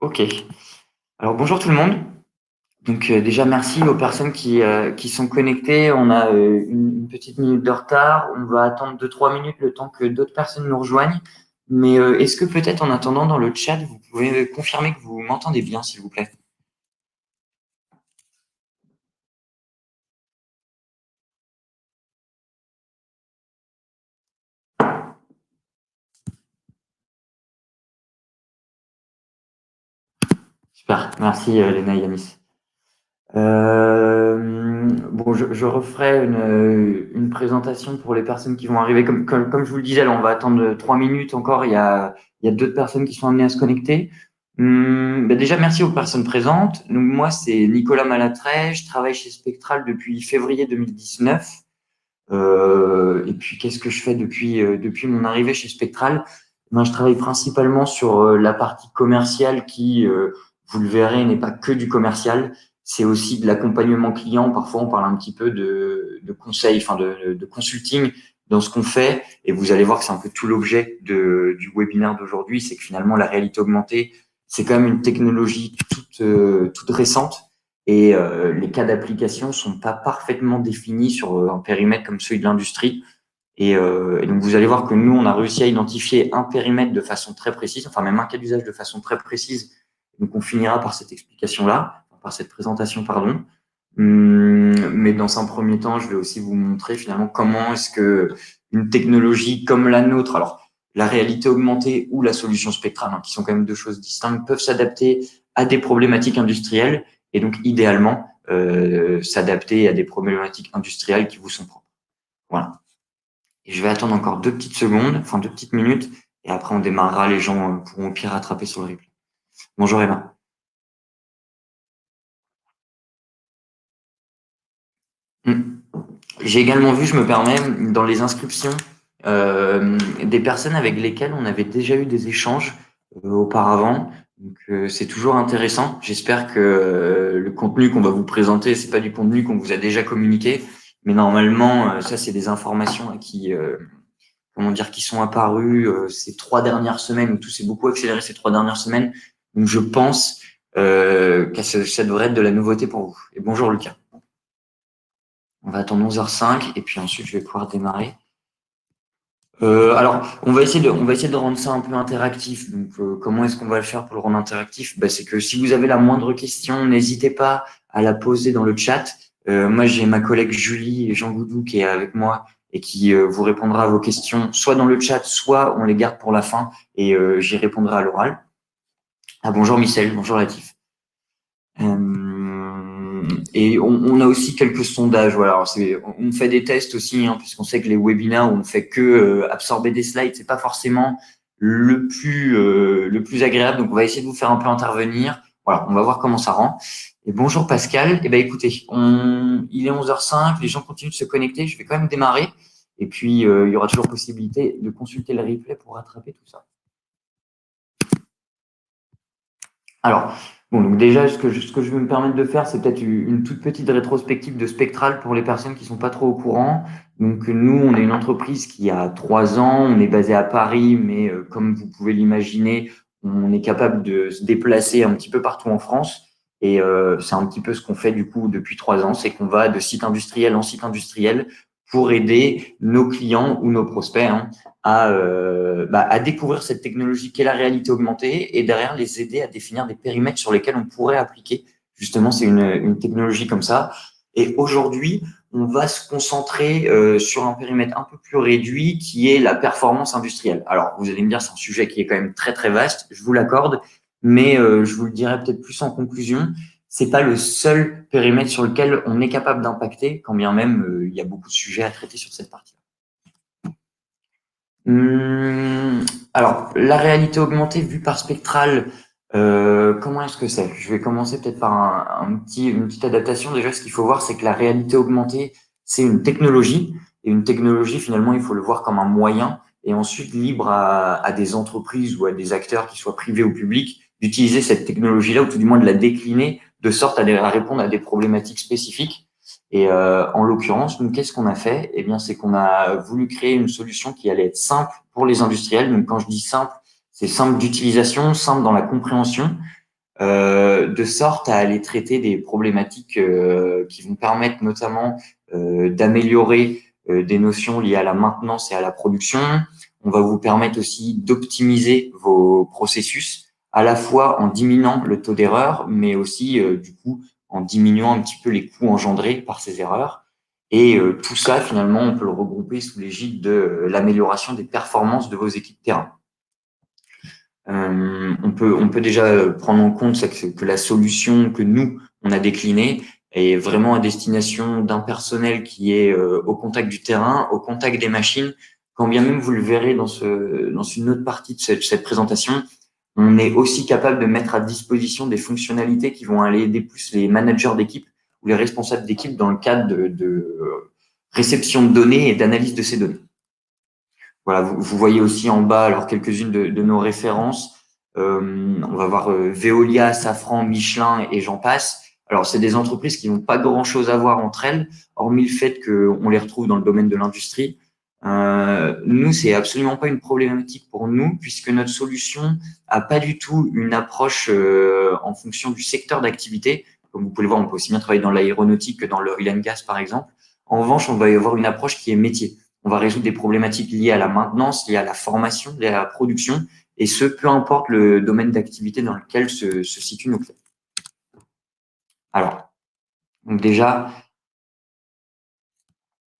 Ok. Alors bonjour tout le monde. Donc déjà merci aux personnes qui sont connectées. On a une petite minute de retard. On va attendre 2-3 minutes le temps que d'autres personnes nous rejoignent. Mais est-ce que peut-être en attendant dans le chat, vous pouvez confirmer que vous m'entendez bien, s'il vous plaît? Super. Merci Léna et Yanis. Bon, je referai une présentation pour les personnes qui vont arriver. Comme je vous le disais, là, on va attendre 3 minutes encore. Il y a d'autres personnes qui sont amenées à se connecter. Ben déjà, merci aux personnes présentes. Donc, moi, c'est Nicolas Malatray. Je travaille chez Spectral depuis février 2019. Et puis, qu'est-ce que je fais depuis mon arrivée chez Spectral? Ben, je travaille principalement sur la partie commerciale qui, vous le verrez, n'est pas que du commercial. C'est aussi de l'accompagnement client. Parfois, on parle un petit peu de conseil, enfin de consulting dans ce qu'on fait. Et vous allez voir que c'est un peu tout l'objet du webinaire d'aujourd'hui. C'est que finalement, la réalité augmentée, c'est quand même une technologie toute récente et les cas d'application sont pas parfaitement définis sur un périmètre comme celui de l'industrie. Et donc, vous allez voir que nous, on a réussi à identifier un périmètre de façon très précise, enfin même un cas d'usage de façon très précise. Donc, on finira par cette explication-là, par cette présentation, pardon. Mais dans un premier temps, je vais aussi vous montrer finalement comment est-ce que une technologie comme la nôtre, alors la réalité augmentée ou la solution spectrale, hein, qui sont quand même deux choses distinctes, peuvent s'adapter à des problématiques industrielles et donc idéalement s'adapter à des problématiques industrielles qui vous sont propres. Voilà. Et je vais attendre encore 2 petites secondes, enfin 2 petites minutes, et après on démarrera. Les gens pourront au pire rattraper sur le replay. Bonjour Emma. Hmm. J'ai également vu, je me permets, dans les inscriptions, des personnes avec lesquelles on avait déjà eu des échanges auparavant. Donc c'est toujours intéressant. J'espère que le contenu qu'on va vous présenter, c'est pas du contenu qu'on vous a déjà communiqué, mais normalement, ça c'est des informations là, comment dire, qui sont apparues ces 3 dernières semaines, où tout s'est beaucoup accéléré ces 3 dernières semaines. Donc je pense que ça devrait être de la nouveauté pour vous. Et bonjour Lucas. On va attendre 11h05 et puis ensuite je vais pouvoir démarrer. Alors, on va essayer de rendre ça un peu interactif. Donc, comment est-ce qu'on va le faire pour le rendre interactif? Bah, c'est que si vous avez la moindre question, n'hésitez pas à la poser dans le chat. Moi, j'ai ma collègue Julie et Jean Goudou qui est avec moi et qui vous répondra à vos questions, soit dans le chat, soit on les garde pour la fin et j'y répondrai à l'oral. Ah, bonjour Michel, bonjour Latif. Et on a aussi quelques sondages. Voilà, alors on fait des tests aussi, hein, puisqu'on sait que les webinaires où on fait que absorber des slides, c'est pas forcément le plus agréable. Donc, on va essayer de vous faire un peu intervenir. Voilà, on va voir comment ça rend. Et bonjour Pascal. Eh ben écoutez, il est 11h05, les gens continuent de se connecter. Je vais quand même démarrer. Et puis, il y aura toujours possibilité de consulter le replay pour rattraper tout ça. Alors, bon, donc déjà, ce que je vais me permettre de faire, c'est peut-être une toute petite rétrospective de Spectral pour les personnes qui sont pas trop au courant. Donc, nous, on est une entreprise qui a 3 ans, on est basé à Paris, mais comme vous pouvez l'imaginer, on est capable de se déplacer un petit peu partout en France. Et c'est un petit peu ce qu'on fait du coup depuis 3 ans, c'est qu'on va de site industriel en site industriel pour aider nos clients ou nos prospects, hein, à découvrir cette technologie qu'est la réalité augmentée et derrière les aider à définir des périmètres sur lesquels on pourrait appliquer. Justement, c'est une technologie comme ça. Et aujourd'hui, on va se concentrer sur un périmètre un peu plus réduit qui est la performance industrielle. Alors, vous allez me dire, c'est un sujet qui est quand même très, très vaste, je vous l'accorde, mais je vous le dirai peut-être plus en conclusion. C'est pas le seul périmètre sur lequel on est capable d'impacter, quand bien même il y a beaucoup de sujets à traiter sur cette partie. Hum, alors, la réalité augmentée vue par Spectral, comment est-ce que c'est? Je vais commencer peut-être par une petite adaptation. Déjà, ce qu'il faut voir, c'est que la réalité augmentée, c'est une technologie. Et une technologie, finalement, il faut le voir comme un moyen et ensuite libre à des entreprises ou à des acteurs, qui soient privés ou publics, d'utiliser cette technologie-là ou tout du moins de la décliner de sorte à répondre à des problématiques spécifiques. Et en l'occurrence, nous, qu'est-ce qu'on a fait? Eh bien, c'est qu'on a voulu créer une solution qui allait être simple pour les industriels. Donc, quand je dis simple, c'est simple d'utilisation, simple dans la compréhension. de sorte à aller traiter des problématiques qui vont permettre notamment d'améliorer des notions liées à la maintenance et à la production. On va vous permettre aussi d'optimiser vos processus, à la fois en diminuant le taux d'erreur, mais aussi du coup en diminuant un petit peu les coûts engendrés par ces erreurs. Et tout ça, finalement, on peut le regrouper sous l'égide de l'amélioration des performances de vos équipes terrain. On peut déjà prendre en compte que la solution que nous, on a déclinée est vraiment à destination d'un personnel qui est au contact du terrain, au contact des machines. Quand bien même vous le verrez dans une autre partie de cette présentation, on est aussi capable de mettre à disposition des fonctionnalités qui vont aller aider plus les managers d'équipe ou les responsables d'équipe dans le cadre de réception de données et d'analyse de ces données. Voilà, vous voyez aussi en bas alors quelques-unes de nos références. On va voir Veolia, Safran, Michelin et j'en passe. Alors, c'est des entreprises qui n'ont pas grand-chose à voir entre elles, hormis le fait qu'on les retrouve dans le domaine de l'industrie. Nous, c'est absolument pas une problématique pour nous, puisque notre solution a pas du tout une approche en fonction du secteur d'activité. Comme vous pouvez le voir, on peut aussi bien travailler dans l'aéronautique que dans le oil and gas, par exemple. En revanche, on va y avoir une approche qui est métier. On va résoudre des problématiques liées à la maintenance, liées à la formation, liées à la production, et ce, peu importe le domaine d'activité dans lequel se situe nos clients. Alors, donc déjà,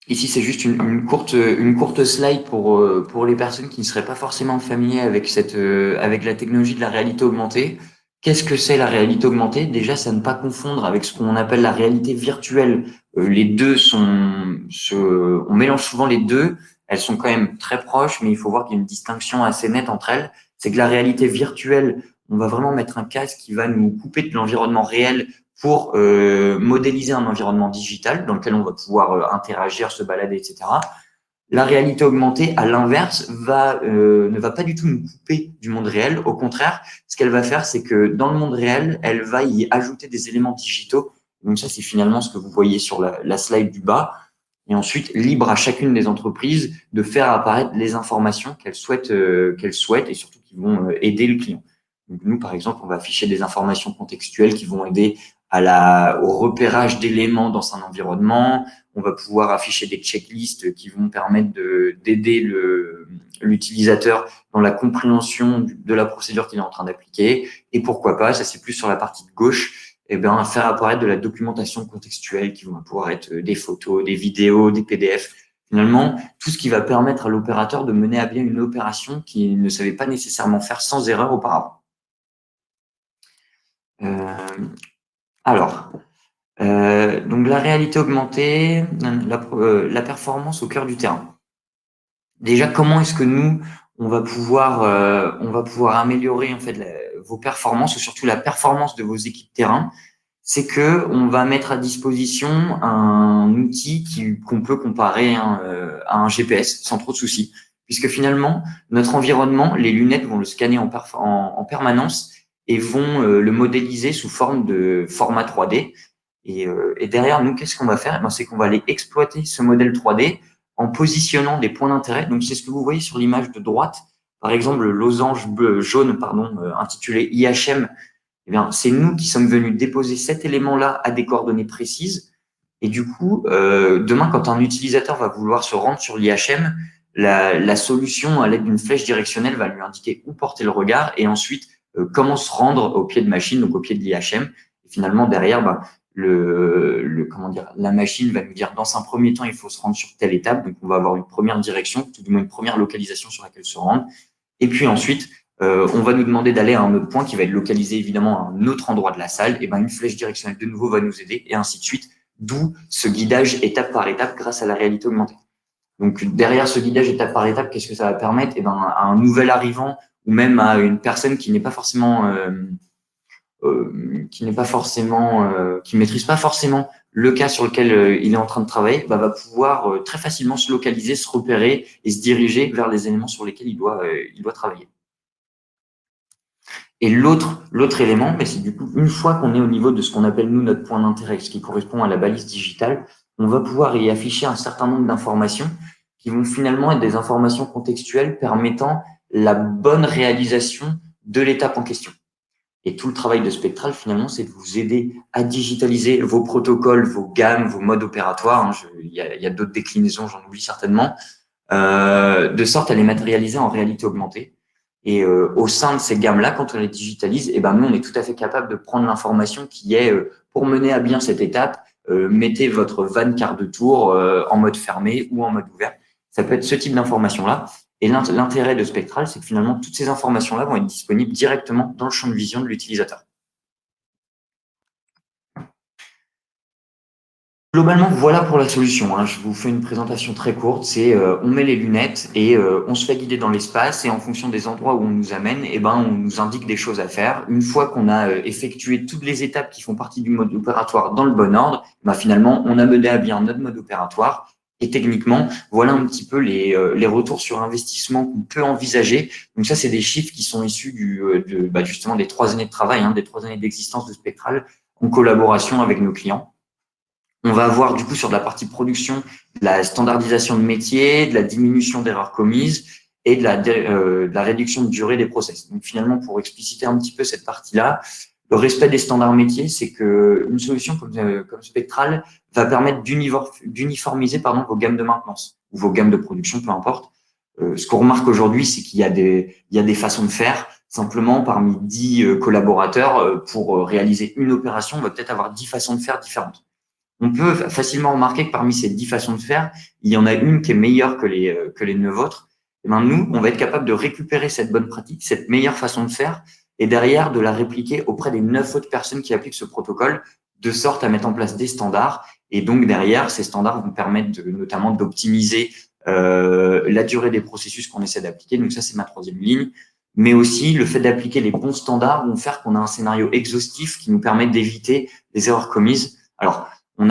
ici, c'est juste une courte slide pour les personnes qui ne seraient pas forcément familiers avec avec la technologie de la réalité augmentée. Qu'est-ce que c'est la réalité augmentée? Déjà, c'est à ne pas confondre avec ce qu'on appelle la réalité virtuelle. Les deux on mélange souvent les deux. Elles sont quand même très proches, mais il faut voir qu'il y a une distinction assez nette entre elles. C'est que la réalité virtuelle, on va vraiment mettre un casque qui va nous couper de l'environnement réel pour modéliser un environnement digital dans lequel on va pouvoir interagir, se balader, etc. La réalité augmentée, à l'inverse, ne va pas du tout nous couper du monde réel. Au contraire, ce qu'elle va faire, c'est que dans le monde réel, elle va y ajouter des éléments digitaux. Donc ça, c'est finalement ce que vous voyez sur la slide du bas. Et ensuite, libre à chacune des entreprises de faire apparaître les informations qu'elles souhaitent et surtout qui vont aider le client. Donc nous, par exemple, on va afficher des informations contextuelles qui vont aider au repérage d'éléments dans un environnement. On va pouvoir afficher des checklists qui vont permettre d'aider l'utilisateur dans la compréhension de la procédure qu'il est en train d'appliquer. Et pourquoi pas, ça c'est plus sur la partie de gauche, eh bien, faire apparaître de la documentation contextuelle qui vont pouvoir être des photos, des vidéos, des PDF. Finalement, tout ce qui va permettre à l'opérateur de mener à bien une opération qu'il ne savait pas nécessairement faire sans erreur auparavant. Euh, alors, donc la réalité augmentée, la performance au cœur du terrain. Déjà, comment est-ce que nous on va pouvoir améliorer en fait vos performances ou surtout la performance de vos équipes terrain? C'est que on va mettre à disposition un outil qu'on peut comparer à un GPS sans trop de soucis, puisque finalement notre environnement, les lunettes vont le scanner en permanence et vont le modéliser sous forme de format 3D. Et derrière nous, qu'est-ce qu'on va faire? C'est qu'on va aller exploiter ce modèle 3D en positionnant des points d'intérêt. Donc, c'est ce que vous voyez sur l'image de droite. Par exemple, le losange jaune, intitulé IHM. Eh bien, c'est nous qui sommes venus déposer cet élément-là à des coordonnées précises. Et du coup, demain, quand un utilisateur va vouloir se rendre sur l'IHM, la solution, à l'aide d'une flèche directionnelle, va lui indiquer où porter le regard et ensuite comment se rendre au pied de machine, donc au pied de l'IHM. Et finalement, derrière, la machine va nous dire dans un premier temps, il faut se rendre sur telle étape. Donc, on va avoir une première direction, tout du moins une première localisation sur laquelle se rendre. Et puis ensuite, on va nous demander d'aller à un autre point qui va être localisé évidemment à un autre endroit de la salle. Et ben, une flèche directionnelle de nouveau va nous aider et ainsi de suite. D'où ce guidage étape par étape grâce à la réalité augmentée. Donc derrière ce guidage étape par étape, qu'est-ce que ça va permettre? Et ben, à un nouvel arrivant ou même à une personne qui n'est pas forcément qui maîtrise pas forcément le cas sur lequel il est en train de travailler, va pouvoir très facilement se localiser, se repérer et se diriger vers les éléments sur lesquels il doit travailler. Et l'autre élément, c'est du coup, une fois qu'on est au niveau de ce qu'on appelle nous notre point d'intérêt, ce qui correspond à la balise digitale, on va pouvoir y afficher un certain nombre d'informations qui vont finalement être des informations contextuelles permettant la bonne réalisation de l'étape en question. Et tout le travail de Spectral, finalement, c'est de vous aider à digitaliser vos protocoles, vos gammes, vos modes opératoires. Hein. Il y a d'autres déclinaisons, j'en oublie certainement, de sorte à les matérialiser en réalité augmentée. Et au sein de ces gammes-là, quand on les digitalise, eh ben, nous, on est tout à fait capable de prendre l'information qui est, pour mener à bien cette étape, mettez votre van quart de tour en mode fermé ou en mode ouvert. Ça peut être ce type d'information-là. Et l'intérêt de Spectral, c'est que finalement, toutes ces informations-là vont être disponibles directement dans le champ de vision de l'utilisateur. Globalement, voilà pour la solution. Hein. Je vous fais une présentation très courte. C'est on met les lunettes et on se fait guider dans l'espace et en fonction des endroits où on nous amène, eh ben, on nous indique des choses à faire. Une fois qu'on a effectué toutes les étapes qui font partie du mode opératoire dans le bon ordre, ben, finalement, on a mené à bien notre mode opératoire. Et techniquement, voilà un petit peu les retours sur investissement qu'on peut envisager. Donc ça, c'est des chiffres qui sont issus justement des 3 années de travail, hein, des 3 années d'existence de Spectral en collaboration avec nos clients. On va avoir du coup sur de la partie production de la standardisation de métier, de la diminution d'erreurs commises et de la réduction de durée des process. Donc finalement, pour expliciter un petit peu cette partie-là, le respect des standards métiers, c'est que une solution comme Spectral va permettre d'uniformiser vos gammes de maintenance ou vos gammes de production, peu importe. Ce qu'on remarque aujourd'hui, c'est qu'il y a des façons de faire. Simplement, parmi 10 collaborateurs, pour réaliser une opération, on va peut-être avoir 10 façons de faire différentes. On peut facilement remarquer que parmi ces 10 façons de faire, il y en a une qui est meilleure que les 9 autres. Et ben nous, on va être capable de récupérer cette bonne pratique, cette meilleure façon de faire, et derrière de la répliquer auprès des 9 autres personnes qui appliquent ce protocole, de sorte à mettre en place des standards. Et donc derrière, ces standards vont permettre notamment d'optimiser la durée des processus qu'on essaie d'appliquer. Donc ça, c'est ma troisième ligne. Mais aussi, le fait d'appliquer les bons standards vont faire qu'on a un scénario exhaustif qui nous permet d'éviter les erreurs commises. Alors, on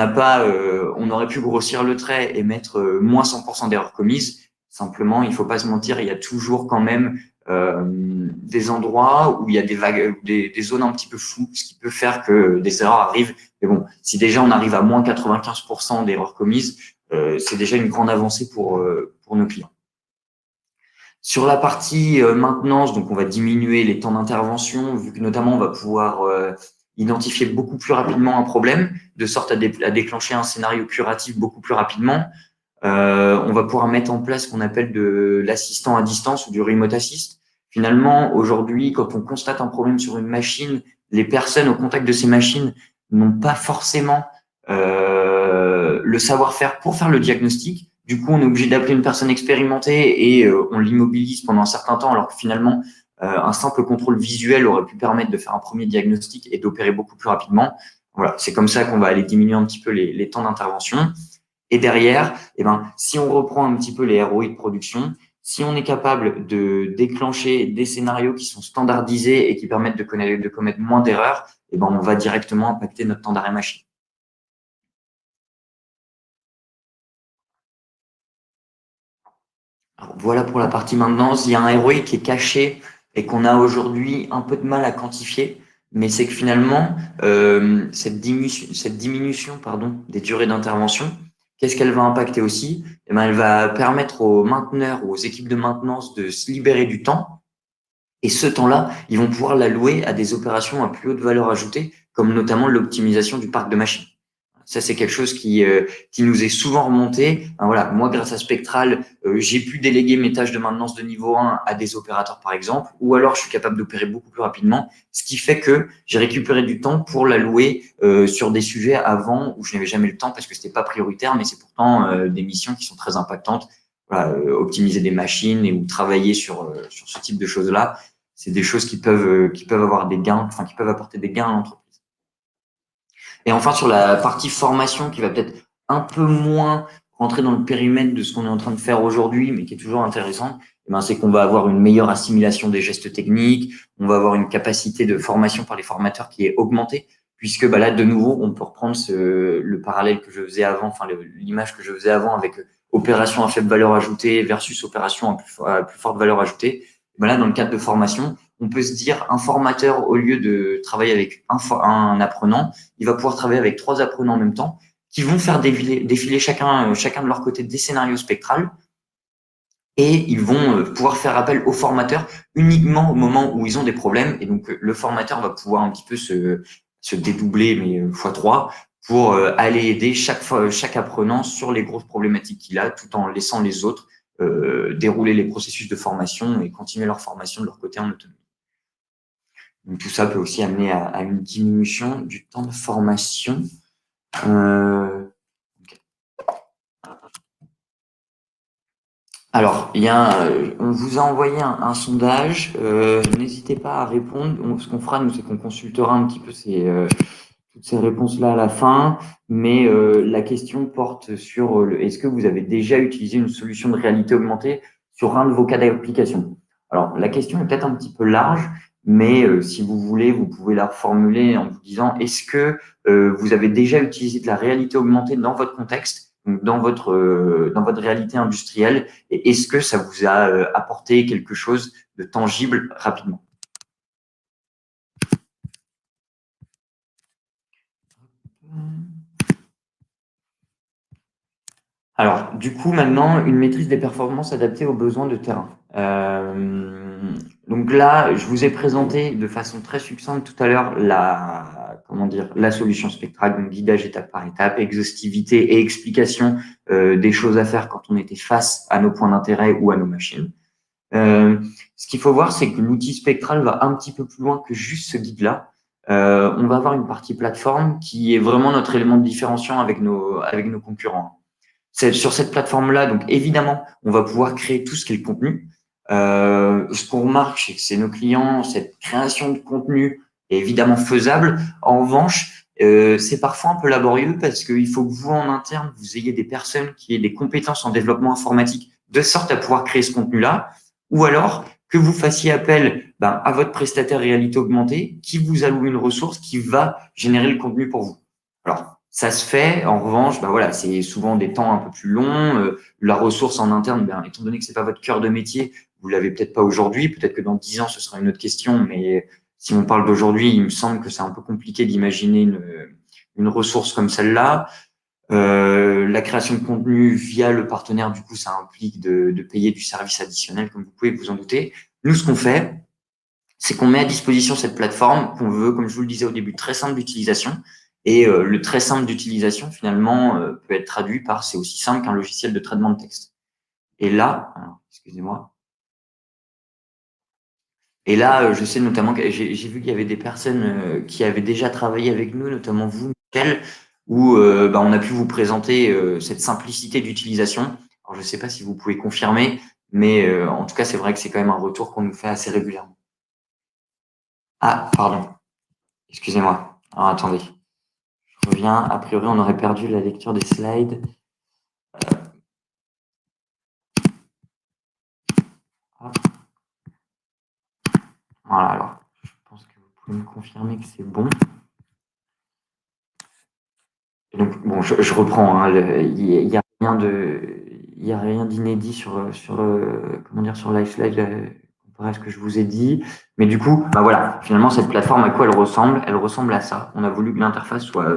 aurait pu grossir le trait et mettre moins 100% d'erreurs commises. Simplement, il faut pas se mentir, il y a toujours quand même des endroits où il y a des vagues, des zones un petit peu floues, ce qui peut faire que des erreurs arrivent. Mais bon, si déjà on arrive à moins 95% d'erreurs commises, c'est déjà une grande avancée pour nos clients. Sur la partie maintenance, donc on va diminuer les temps d'intervention, vu que notamment on va pouvoir identifier beaucoup plus rapidement un problème, de sorte à déclencher un scénario curatif beaucoup plus rapidement. On va pouvoir mettre en place ce qu'on appelle de l'assistant à distance ou du remote assist. Finalement, aujourd'hui, quand on constate un problème sur une machine, les personnes au contact de ces machines n'ont pas forcément le savoir-faire pour faire le diagnostic. Du coup, on est obligé d'appeler une personne expérimentée et on l'immobilise pendant un certain temps, alors que finalement, un simple contrôle visuel aurait pu permettre de faire un premier diagnostic et d'opérer beaucoup plus rapidement. Voilà, c'est comme ça qu'on va aller diminuer un petit peu les temps d'intervention. Et derrière, eh ben, si on reprend un petit peu les ROI de production, si on est capable de déclencher des scénarios qui sont standardisés et qui permettent de commettre moins d'erreurs, eh ben, on va directement impacter notre temps d'arrêt machine. Alors, voilà pour la partie maintenance. Il y a un ROI qui est caché et qu'on a aujourd'hui un peu de mal à quantifier, mais c'est que finalement, cette diminution des durées d'intervention, qu'est-ce qu'elle va impacter aussi? Eh ben, elle va permettre aux mainteneurs ou aux équipes de maintenance de se libérer du temps. Et ce temps-là, ils vont pouvoir l'allouer à des opérations à plus haute valeur ajoutée, comme notamment l'optimisation du parc de machines. Ça, c'est quelque chose qui nous est souvent remonté. Ben voilà, moi, grâce à Spectral, j'ai pu déléguer mes tâches de maintenance de niveau 1 à des opérateurs, par exemple, ou alors je suis capable d'opérer beaucoup plus rapidement, ce qui fait que j'ai récupéré du temps pour l'allouer sur des sujets avant où je n'avais jamais le temps parce que c'était pas prioritaire, mais c'est pourtant des missions qui sont très impactantes. Voilà, optimiser des machines et ou travailler sur ce type de choses-là, c'est des choses qui peuvent avoir des gains, enfin qui peuvent apporter des gains à l'entreprise. Et enfin, sur la partie formation, qui va peut-être un peu moins rentrer dans le périmètre de ce qu'on est en train de faire aujourd'hui, mais qui est toujours intéressant, eh ben, c'est qu'on va avoir une meilleure assimilation des gestes techniques, on va avoir une capacité de formation par les formateurs qui est augmentée, puisque bah là, de nouveau, on peut reprendre le parallèle que je faisais avant, enfin l'image que je faisais avant avec opération à faible valeur ajoutée versus opération à plus forte valeur ajoutée. Ben là, dans le cadre de formation, on peut se dire un formateur, au lieu de travailler avec un apprenant, il va pouvoir travailler avec 3 apprenants en même temps qui vont faire défiler chacun de leur côté des scénarios spectrales et ils vont pouvoir faire appel aux formateurs uniquement au moment où ils ont des problèmes. Et donc, le formateur va pouvoir un petit peu se dédoubler, mais x3, pour aller aider chaque apprenant sur les grosses problématiques qu'il a, tout en laissant les autres dérouler les processus de formation et continuer leur formation de leur côté en autonomie. Donc, tout ça peut aussi amener à une diminution du temps de formation. Okay. Alors, on vous a envoyé un sondage. N'hésitez pas à répondre. Ce qu'on fera, nous, c'est qu'on consultera un petit peu toutes ces réponses-là à la fin. Mais la question porte sur est-ce que vous avez déjà utilisé une solution de réalité augmentée sur un de vos cas d'application? Alors, la question est peut-être un petit peu large, mais si vous voulez, vous pouvez la reformuler en vous disant est-ce que vous avez déjà utilisé de la réalité augmentée dans votre contexte, donc dans votre réalité industrielle, et est-ce que ça vous a apporté quelque chose de tangible rapidement? Alors, du coup, maintenant, une maîtrise des performances adaptée aux besoins de terrain. Donc là, je vous ai présenté de façon très succincte tout à l'heure la solution spectrale, donc guidage étape par étape, exhaustivité et explication des choses à faire quand on était face à nos points d'intérêt ou à nos machines. Ce qu'il faut voir, c'est que l'outil spectral va un petit peu plus loin que juste ce guide-là. On va avoir une partie plateforme qui est vraiment notre élément de différenciation avec nos concurrents. Sur cette plateforme-là, donc évidemment, on va pouvoir créer tout ce qui est le contenu. Ce qu'on remarque, c'est que c'est nos clients, cette création de contenu est évidemment faisable. En revanche, c'est parfois un peu laborieux parce qu'il faut que vous, en interne, vous ayez des personnes qui aient des compétences en développement informatique de sorte à pouvoir créer ce contenu-là, ou alors que vous fassiez appel à votre prestataire réalité augmentée qui vous alloue une ressource qui va générer le contenu pour vous. Alors, ça se fait. En revanche, voilà, c'est souvent des temps un peu plus longs. La ressource en interne, étant donné que c'est pas votre cœur de métier, vous l'avez peut-être pas aujourd'hui. Peut-être que dans 10 ans, ce sera une autre question. Mais si on parle d'aujourd'hui, il me semble que c'est un peu compliqué d'imaginer une ressource comme celle-là. La création de contenu via le partenaire, du coup, ça implique de payer du service additionnel, comme vous pouvez vous en douter. Nous, ce qu'on fait, c'est qu'on met à disposition cette plateforme qu'on veut, comme je vous le disais au début, très simple d'utilisation. Et le très simple d'utilisation, finalement, peut être traduit par c'est aussi simple qu'un logiciel de traitement de texte. Et là, excusez-moi. Et là, je sais notamment que j'ai vu qu'il y avait des personnes qui avaient déjà travaillé avec nous, notamment vous, Michel, où on a pu vous présenter cette simplicité d'utilisation. Alors, je ne sais pas si vous pouvez confirmer, mais en tout cas, c'est vrai que c'est quand même un retour qu'on nous fait assez régulièrement. Ah, pardon. Excusez-moi. Alors, attendez. Je reviens. A priori, on aurait perdu la lecture des slides. Voilà, alors, je pense que vous pouvez me confirmer que c'est bon. Et donc, bon, je reprends. Hein, il n'y a rien d'inédit sur LiveSlide comparé à ce que je vous ai dit. Mais du coup, voilà, finalement, cette plateforme, à quoi elle ressemble? Elle ressemble à ça. On a voulu que l'interface soit,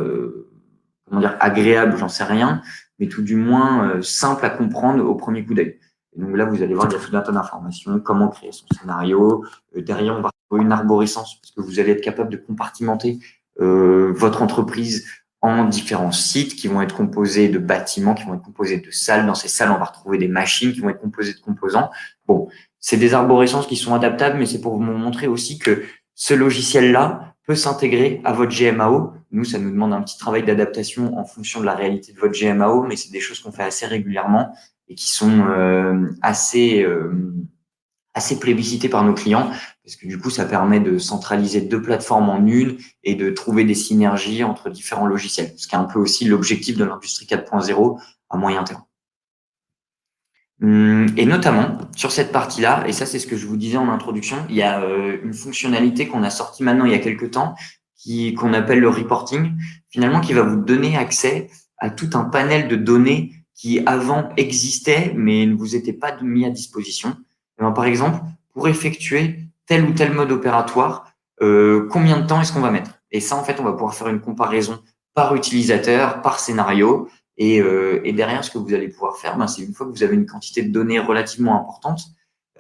agréable, j'en sais rien, mais tout du moins simple à comprendre au premier coup d'œil. Et donc là, vous allez voir, il y a tout un tas d'informations, comment créer son scénario. Derrière, on va trouver une arborescence, parce que vous allez être capable de compartimenter votre entreprise en différents sites qui vont être composés de bâtiments, qui vont être composés de salles. Dans ces salles, on va retrouver des machines qui vont être composées de composants. Bon, c'est des arborescences qui sont adaptables, mais c'est pour vous montrer aussi que ce logiciel-là peut s'intégrer à votre GMAO. Nous, ça nous demande un petit travail d'adaptation en fonction de la réalité de votre GMAO, mais c'est des choses qu'on fait assez régulièrement et qui sont assez plébiscitées par nos clients, parce que du coup, ça permet de centraliser deux plateformes en une et de trouver des synergies entre différents logiciels, ce qui est un peu aussi l'objectif de l'industrie 4.0 à moyen terme. Et notamment, sur cette partie-là, et ça c'est ce que je vous disais en introduction, il y a une fonctionnalité qu'on a sortie maintenant il y a quelques temps, qu'on appelle le reporting, finalement qui va vous donner accès à tout un panel de données qui avant existaient mais ne vous étaient pas mis à disposition. Par exemple, pour effectuer tel ou tel mode opératoire, combien de temps est-ce qu'on va mettre? Et ça, en fait, on va pouvoir faire une comparaison par utilisateur, par scénario, Et derrière, ce que vous allez pouvoir faire, c'est une fois que vous avez une quantité de données relativement importante,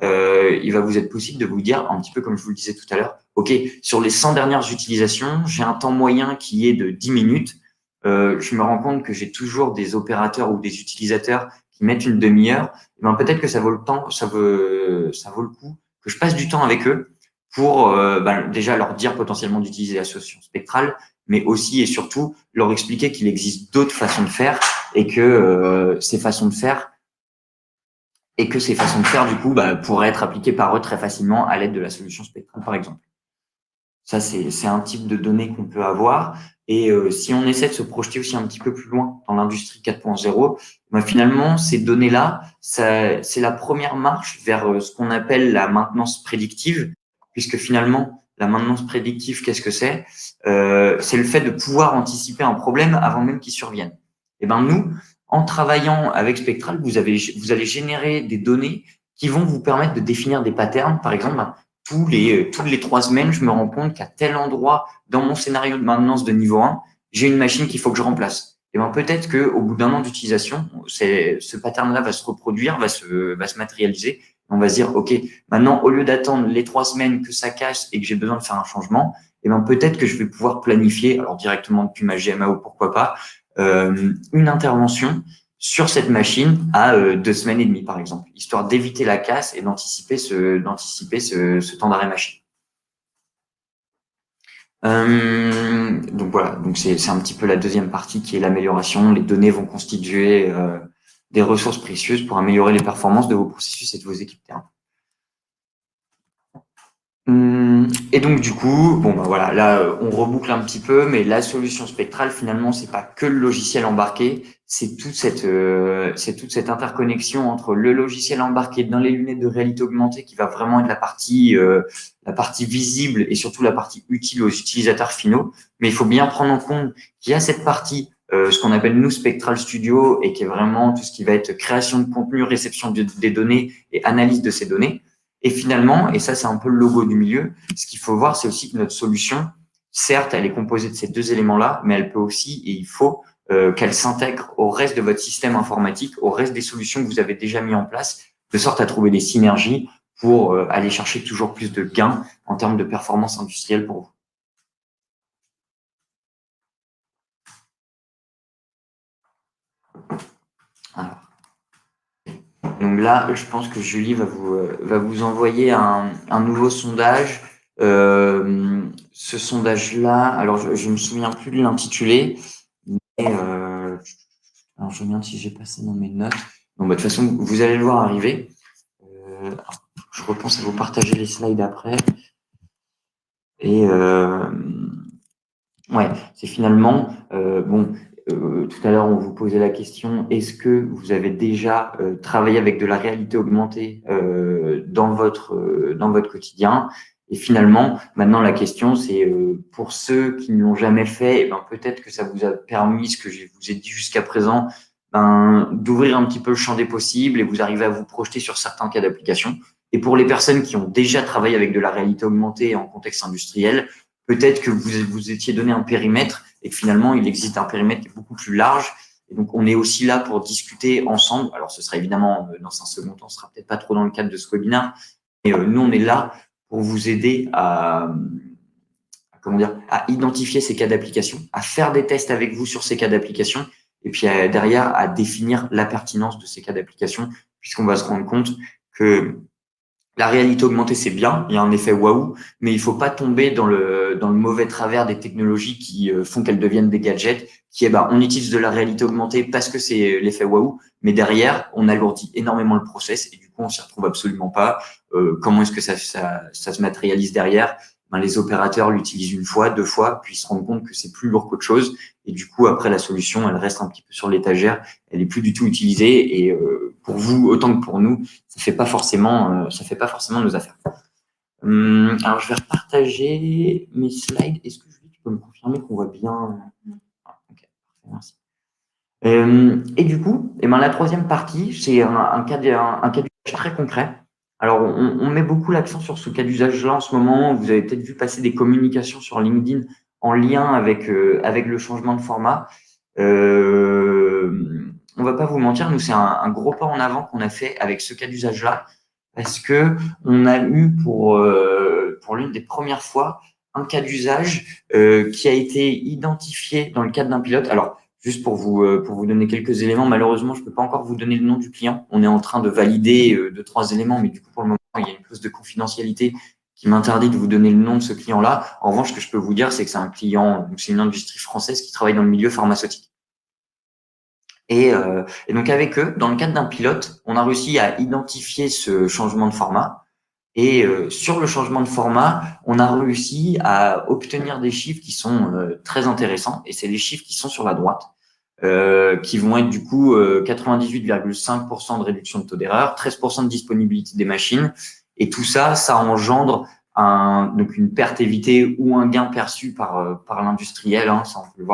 il va vous être possible de vous dire, un petit peu comme je vous le disais tout à l'heure, OK, sur les 100 dernières utilisations, j'ai un temps moyen qui est de 10 minutes. Je me rends compte que j'ai toujours des opérateurs ou des utilisateurs qui mettent une demi-heure. Peut-être que ça vaut le temps, ça vaut le coup que je passe du temps avec eux pour déjà leur dire potentiellement d'utiliser la solution spectrale, mais aussi et surtout leur expliquer qu'il existe d'autres façons de faire et que ces façons de faire du coup pourraient être appliquées par eux très facilement à l'aide de la solution spectrale, par exemple. Ça, c'est un type de données qu'on peut avoir. Et si on essaie de se projeter aussi un petit peu plus loin dans l'industrie 4.0, finalement, ces données-là, c'est la première marche vers ce qu'on appelle la maintenance prédictive, puisque finalement, la maintenance prédictive, qu'est-ce que c'est? C'est le fait de pouvoir anticiper un problème avant même qu'il survienne. Et nous, en travaillant avec Spectral, vous allez générer des données qui vont vous permettre de définir des patterns. Par exemple, toutes les 3 semaines, je me rends compte qu'à tel endroit, dans mon scénario de maintenance de niveau 1, j'ai une machine qu'il faut que je remplace. Et peut-être qu'au bout d'un an d'utilisation, ce pattern-là va se reproduire, va se matérialiser. On va se dire, OK, maintenant, au lieu d'attendre les 3 semaines que ça casse et que j'ai besoin de faire un changement, peut-être que je vais pouvoir planifier, alors directement depuis ma GMAO, pourquoi pas, une intervention sur cette machine à 2 semaines et demie, par exemple, histoire d'éviter la casse et d'anticiper ce temps d'arrêt machine. Donc voilà, donc c'est un petit peu la deuxième partie qui est l'amélioration. Les données vont constituer des ressources précieuses pour améliorer les performances de vos processus et de vos équipes terrain. Et donc du coup, voilà, là on reboucle un petit peu, mais la solution spectrale finalement c'est pas que le logiciel embarqué, c'est toute cette interconnexion entre le logiciel embarqué dans les lunettes de réalité augmentée qui va vraiment être la partie visible et surtout la partie utile aux utilisateurs finaux. Mais il faut bien prendre en compte qu'il y a cette partie ce qu'on appelle nous Spectral Studio et qui est vraiment tout ce qui va être création de contenu, réception des données et analyse de ces données. Et finalement, et ça c'est un peu le logo du milieu, ce qu'il faut voir, c'est aussi que notre solution, certes, elle est composée de ces deux éléments-là, mais elle peut aussi, et il faut, qu'elle s'intègre au reste de votre système informatique, au reste des solutions que vous avez déjà mis en place, de sorte à trouver des synergies pour aller chercher toujours plus de gains en termes de performance industrielle pour vous. Alors. Donc là, je pense que Julie va vous envoyer un nouveau sondage. Ce sondage-là, alors je me souviens plus de l'intitulé, mais alors je regarde si j'ai passé dans mes notes. Bon, de toute façon, vous allez le voir arriver. Je repense à vous partager les slides après. Et ouais, c'est finalement tout à l'heure, on vous posait la question, est-ce que vous avez déjà travaillé avec de la réalité augmentée dans votre quotidien? Et finalement, maintenant, la question, c'est pour ceux qui ne l'ont jamais fait, peut-être que ça vous a permis, ce que je vous ai dit jusqu'à présent, d'ouvrir un petit peu le champ des possibles et vous arrivez à vous projeter sur certains cas d'application. Et pour les personnes qui ont déjà travaillé avec de la réalité augmentée en contexte industriel, peut-être que vous étiez donné un périmètre et que finalement, il existe un périmètre qui est beaucoup plus large. Et donc, on est aussi là pour discuter ensemble. Alors, ce sera évidemment dans un second temps, ce sera peut-être pas trop dans le cadre de ce webinaire, mais nous, on est là pour vous aider à identifier ces cas d'application, à faire des tests avec vous sur ces cas d'application, et puis derrière, à définir la pertinence de ces cas d'application, puisqu'on va se rendre compte que la réalité augmentée, c'est bien, il y a un effet waouh, mais il faut pas tomber dans le mauvais travers des technologies qui font qu'elles deviennent des gadgets, qui est on utilise de la réalité augmentée parce que c'est l'effet waouh, mais derrière, on alourdit énormément le process et du coup, on s'y retrouve absolument pas. Comment est-ce que ça se matérialise derrière? Les opérateurs l'utilisent une fois, deux fois, puis ils se rendent compte que c'est plus lourd qu'autre chose et du coup, après, la solution, elle reste un petit peu sur l'étagère, elle est plus du tout utilisée et pour vous autant que pour nous, ça fait pas forcément nos affaires. Alors, je vais repartager mes slides. Est-ce que tu peux me confirmer qu'on voit bien? Ok, merci. Et du coup, la troisième partie, c'est un cas d'usage très concret. Alors, on met beaucoup l'accent sur ce cas d'usage-là en ce moment. Vous avez peut-être vu passer des communications sur LinkedIn en lien avec le changement de format. On va pas vous mentir, nous c'est un gros pas en avant qu'on a fait avec ce cas d'usage-là, parce que on a eu pour l'une des premières fois un cas d'usage qui a été identifié dans le cadre d'un pilote. Alors juste pour vous donner quelques éléments, malheureusement je peux pas encore vous donner le nom du client. On est en train de valider deux trois éléments, mais du coup pour le moment il y a une clause de confidentialité qui m'interdit de vous donner le nom de ce client-là. En revanche, ce que je peux vous dire, c'est que c'est un client, donc c'est une industrie française qui travaille dans le milieu pharmaceutique. Et donc avec eux, dans le cadre d'un pilote, on a réussi à identifier ce changement de format. Et sur le changement de format, on a réussi à obtenir des chiffres qui sont très intéressants. Et c'est les chiffres qui sont sur la droite, qui vont être du coup 98,5% de réduction de taux d'erreur, 13% de disponibilité des machines. Et tout ça, ça engendre donc une perte évitée ou un gain perçu par l'industriel. Hein, ça, on peut le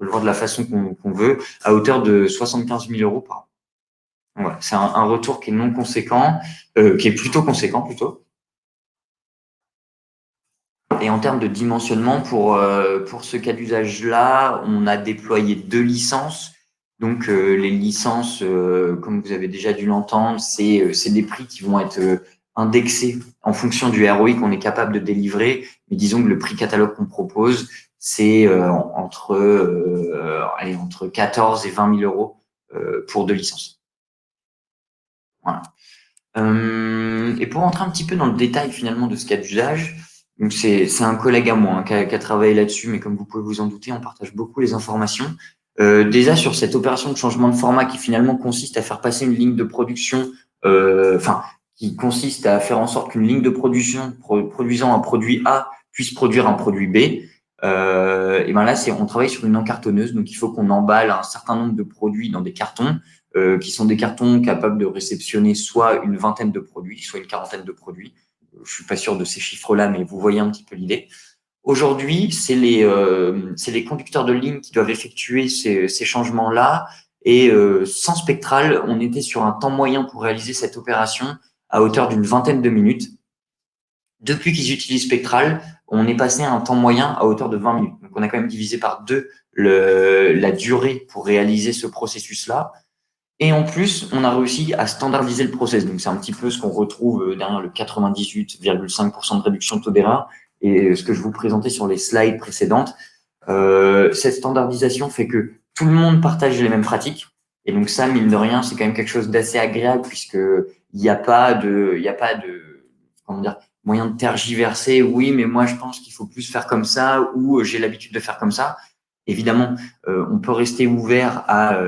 voir de la façon qu'on veut, à hauteur de 75 000 euros par an. Voilà, c'est un retour qui est non conséquent, qui est plutôt conséquent plutôt. Et en termes de dimensionnement, pour ce cas d'usage-là, on a déployé 2 licences. Donc, les licences, comme vous avez déjà dû l'entendre, c'est des prix qui vont être indexés en fonction du ROI qu'on est capable de délivrer. Mais disons que le prix catalogue qu'on propose, c'est entre 14 et 20 000 euros pour 2 licences. Voilà. Et pour entrer un petit peu dans le détail finalement de ce cas d'usage, donc c'est un collègue à moi hein, qui a travaillé là-dessus, mais comme vous pouvez vous en douter, on partage beaucoup les informations. Déjà sur cette opération de changement de format qui finalement consiste à faire passer une ligne de production, enfin qui consiste à faire en sorte qu'une ligne de production produisant un produit A puisse produire un produit B. Et ben là, on travaille sur une encartonneuse, donc il faut qu'on emballe un certain nombre de produits dans des cartons qui sont des cartons capables de réceptionner soit une vingtaine de produits, soit une quarantaine de produits. Je suis pas sûr de ces chiffres-là, mais vous voyez un petit peu l'idée. Aujourd'hui, c'est les conducteurs de ligne qui doivent effectuer ces changements-là. Et sans Spectral, on était sur un temps moyen pour réaliser cette opération à hauteur d'une vingtaine de minutes. Depuis qu'ils utilisent Spectral, on est passé à un temps moyen à hauteur de 20 minutes. Donc, on a quand même divisé par deux la durée pour réaliser ce processus-là. Et en plus, on a réussi à standardiser le process. Donc, c'est un petit peu ce qu'on retrouve derrière le 98,5% de réduction de taux d'erreur et ce que je vous présentais sur les slides précédentes. Cette standardisation fait que tout le monde partage les mêmes pratiques. Et donc, ça, mine de rien, c'est quand même quelque chose d'assez agréable puisque il y a pas de, comment dire, moyen de tergiverser. Oui, mais moi, je pense qu'il faut plus faire comme ça ou j'ai l'habitude de faire comme ça. Évidemment, on peut rester ouvert à,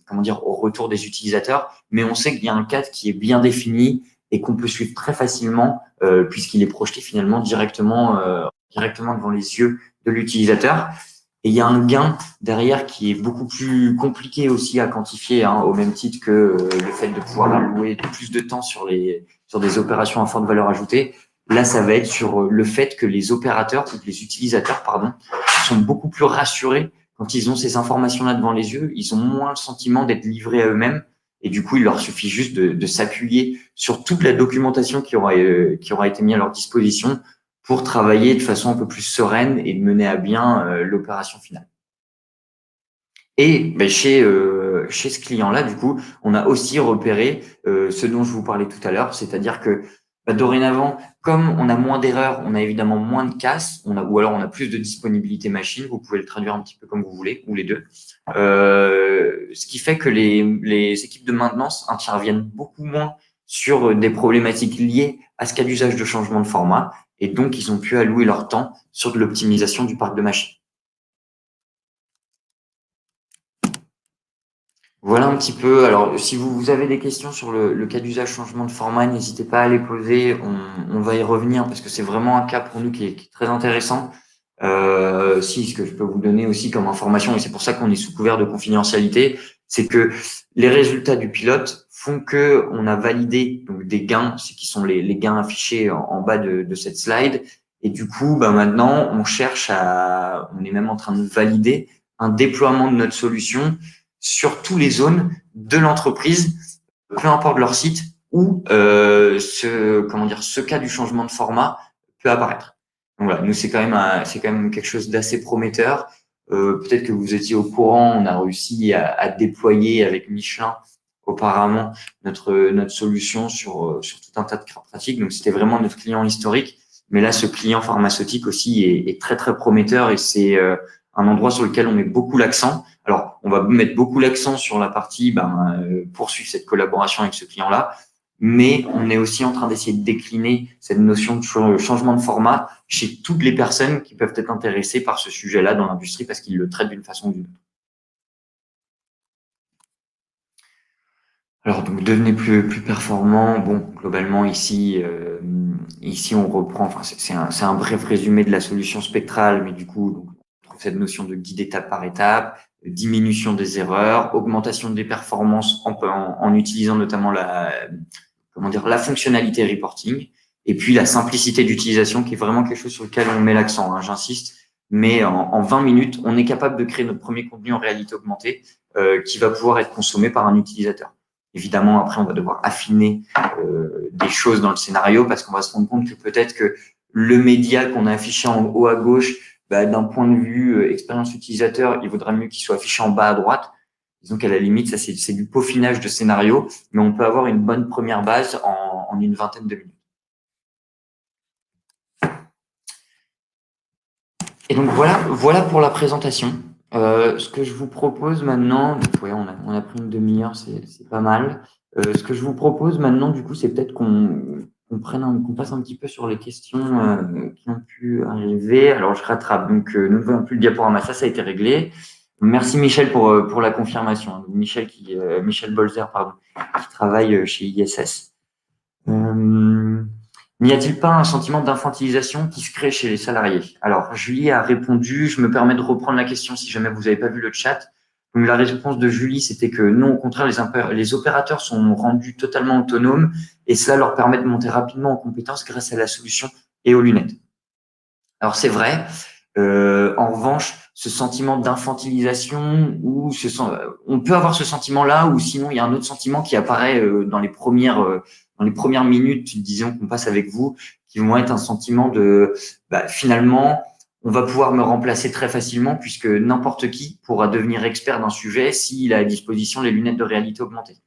comment dire, au retour des utilisateurs, mais on sait qu'il y a un cadre qui est bien défini et qu'on peut suivre très facilement puisqu'il est projeté finalement directement devant les yeux de l'utilisateur. Et il y a un gain derrière qui est beaucoup plus compliqué aussi à quantifier, hein, au même titre que le fait de pouvoir allouer plus de temps sur des opérations à forte valeur ajoutée. Là, ça va être sur le fait que les opérateurs ou les utilisateurs, pardon, sont beaucoup plus rassurés quand ils ont ces informations-là devant les yeux. Ils ont moins le sentiment d'être livrés à eux-mêmes. Et du coup, il leur suffit juste de s'appuyer sur toute la documentation qui aura été mise à leur disposition pour travailler de façon un peu plus sereine et de mener à bien l'opération finale. Et ben, chez ce client-là, du coup, on a aussi repéré ce dont je vous parlais tout à l'heure, c'est-à-dire que bah, dorénavant, comme on a moins d'erreurs, on a évidemment moins de casse, ou alors on a plus de disponibilité machine, vous pouvez le traduire un petit peu comme vous voulez, ou les deux. Ce qui fait que les équipes de maintenance interviennent beaucoup moins sur des problématiques liées à ce cas d'usage de changement de format, et donc ils ont pu allouer leur temps sur de l'optimisation du parc de machines. Voilà un petit peu. Alors, si vous avez des questions sur le cas d'usage changement de format, n'hésitez pas à les poser. On va y revenir parce que c'est vraiment un cas pour nous qui est très intéressant. Si, ce que je peux vous donner aussi comme information, et c'est pour ça qu'on est sous couvert de confidentialité, c'est que les résultats du pilote font que on a validé donc des gains, ce qui sont les gains affichés en bas de cette slide. Et du coup, bah maintenant, on est même en train de valider un déploiement de notre solution sur toutes les zones de l'entreprise, peu importe leur site, où ce cas du changement de format peut apparaître. Donc voilà, nous c'est quand même quelque chose d'assez prometteur. Peut-être que vous étiez au courant, on a réussi à déployer avec Michelin auparavant notre solution sur tout un tas de cas pratiques. Donc, c'était vraiment notre client historique. Mais là, ce client pharmaceutique aussi est très, très prometteur et c'est un endroit sur lequel on met beaucoup l'accent. Alors, on va mettre beaucoup l'accent sur la partie poursuivre cette collaboration avec ce client-là, mais on est aussi en train d'essayer de décliner cette notion de changement de format chez toutes les personnes qui peuvent être intéressées par ce sujet-là dans l'industrie parce qu'ils le traitent d'une façon ou d'une autre. Alors, donc, devenez plus performant. Bon, globalement, ici, on reprend, enfin, c'est un bref résumé de la solution spectrale, mais du coup, donc, on trouve cette notion de guide étape par étape, diminution des erreurs, augmentation des performances en utilisant notamment la fonctionnalité reporting, et puis la simplicité d'utilisation qui est vraiment quelque chose sur lequel on met l'accent, hein, j'insiste. Mais en 20 minutes, on est capable de créer notre premier contenu en réalité augmentée qui va pouvoir être consommé par un utilisateur. Évidemment, après, on va devoir affiner des choses dans le scénario parce qu'on va se rendre compte que peut-être que le média qu'on a affiché en haut à gauche, d'un point de vue expérience utilisateur, il vaudrait mieux qu'il soit affiché en bas à droite. Disons qu'à la limite, ça c'est du peaufinage de scénario, mais on peut avoir une bonne première base en une vingtaine de minutes. Et donc voilà pour la présentation. Ce que je vous propose maintenant, donc ouais, on a pris une demi-heure, c'est pas mal. Ce que je vous propose maintenant, du coup, c'est peut-être qu'on passe un petit peu sur les questions qui ont pu arriver. Alors je rattrape. Donc nous ne voyons plus le diaporama, ça a été réglé. Merci Michel pour la confirmation. Michel Bolzer, pardon, qui travaille chez ISS. N'y a-t-il pas un sentiment d'infantilisation qui se crée chez les salariés? Alors, Julie a répondu, je me permets de reprendre la question si jamais vous n'avez pas vu le chat. Donc, la réponse de Julie, c'était que non, au contraire, les opérateurs sont rendus totalement autonomes et cela leur permet de monter rapidement en compétence grâce à la solution et aux lunettes. Alors, c'est vrai. En revanche, ce sentiment d'infantilisation on peut avoir ce sentiment-là ou sinon il y a un autre sentiment qui apparaît dans les premières minutes, disons qu'on passe avec vous, qui vont être un sentiment de finalement on va pouvoir me remplacer très facilement puisque n'importe qui pourra devenir expert d'un sujet s'il a à disposition les lunettes de réalité augmentée.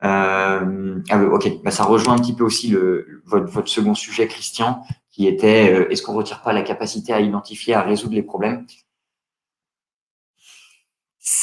Ok, ça rejoint un petit peu aussi votre second sujet, Christian, qui était est-ce qu'on retire pas la capacité à identifier, à résoudre les problèmes?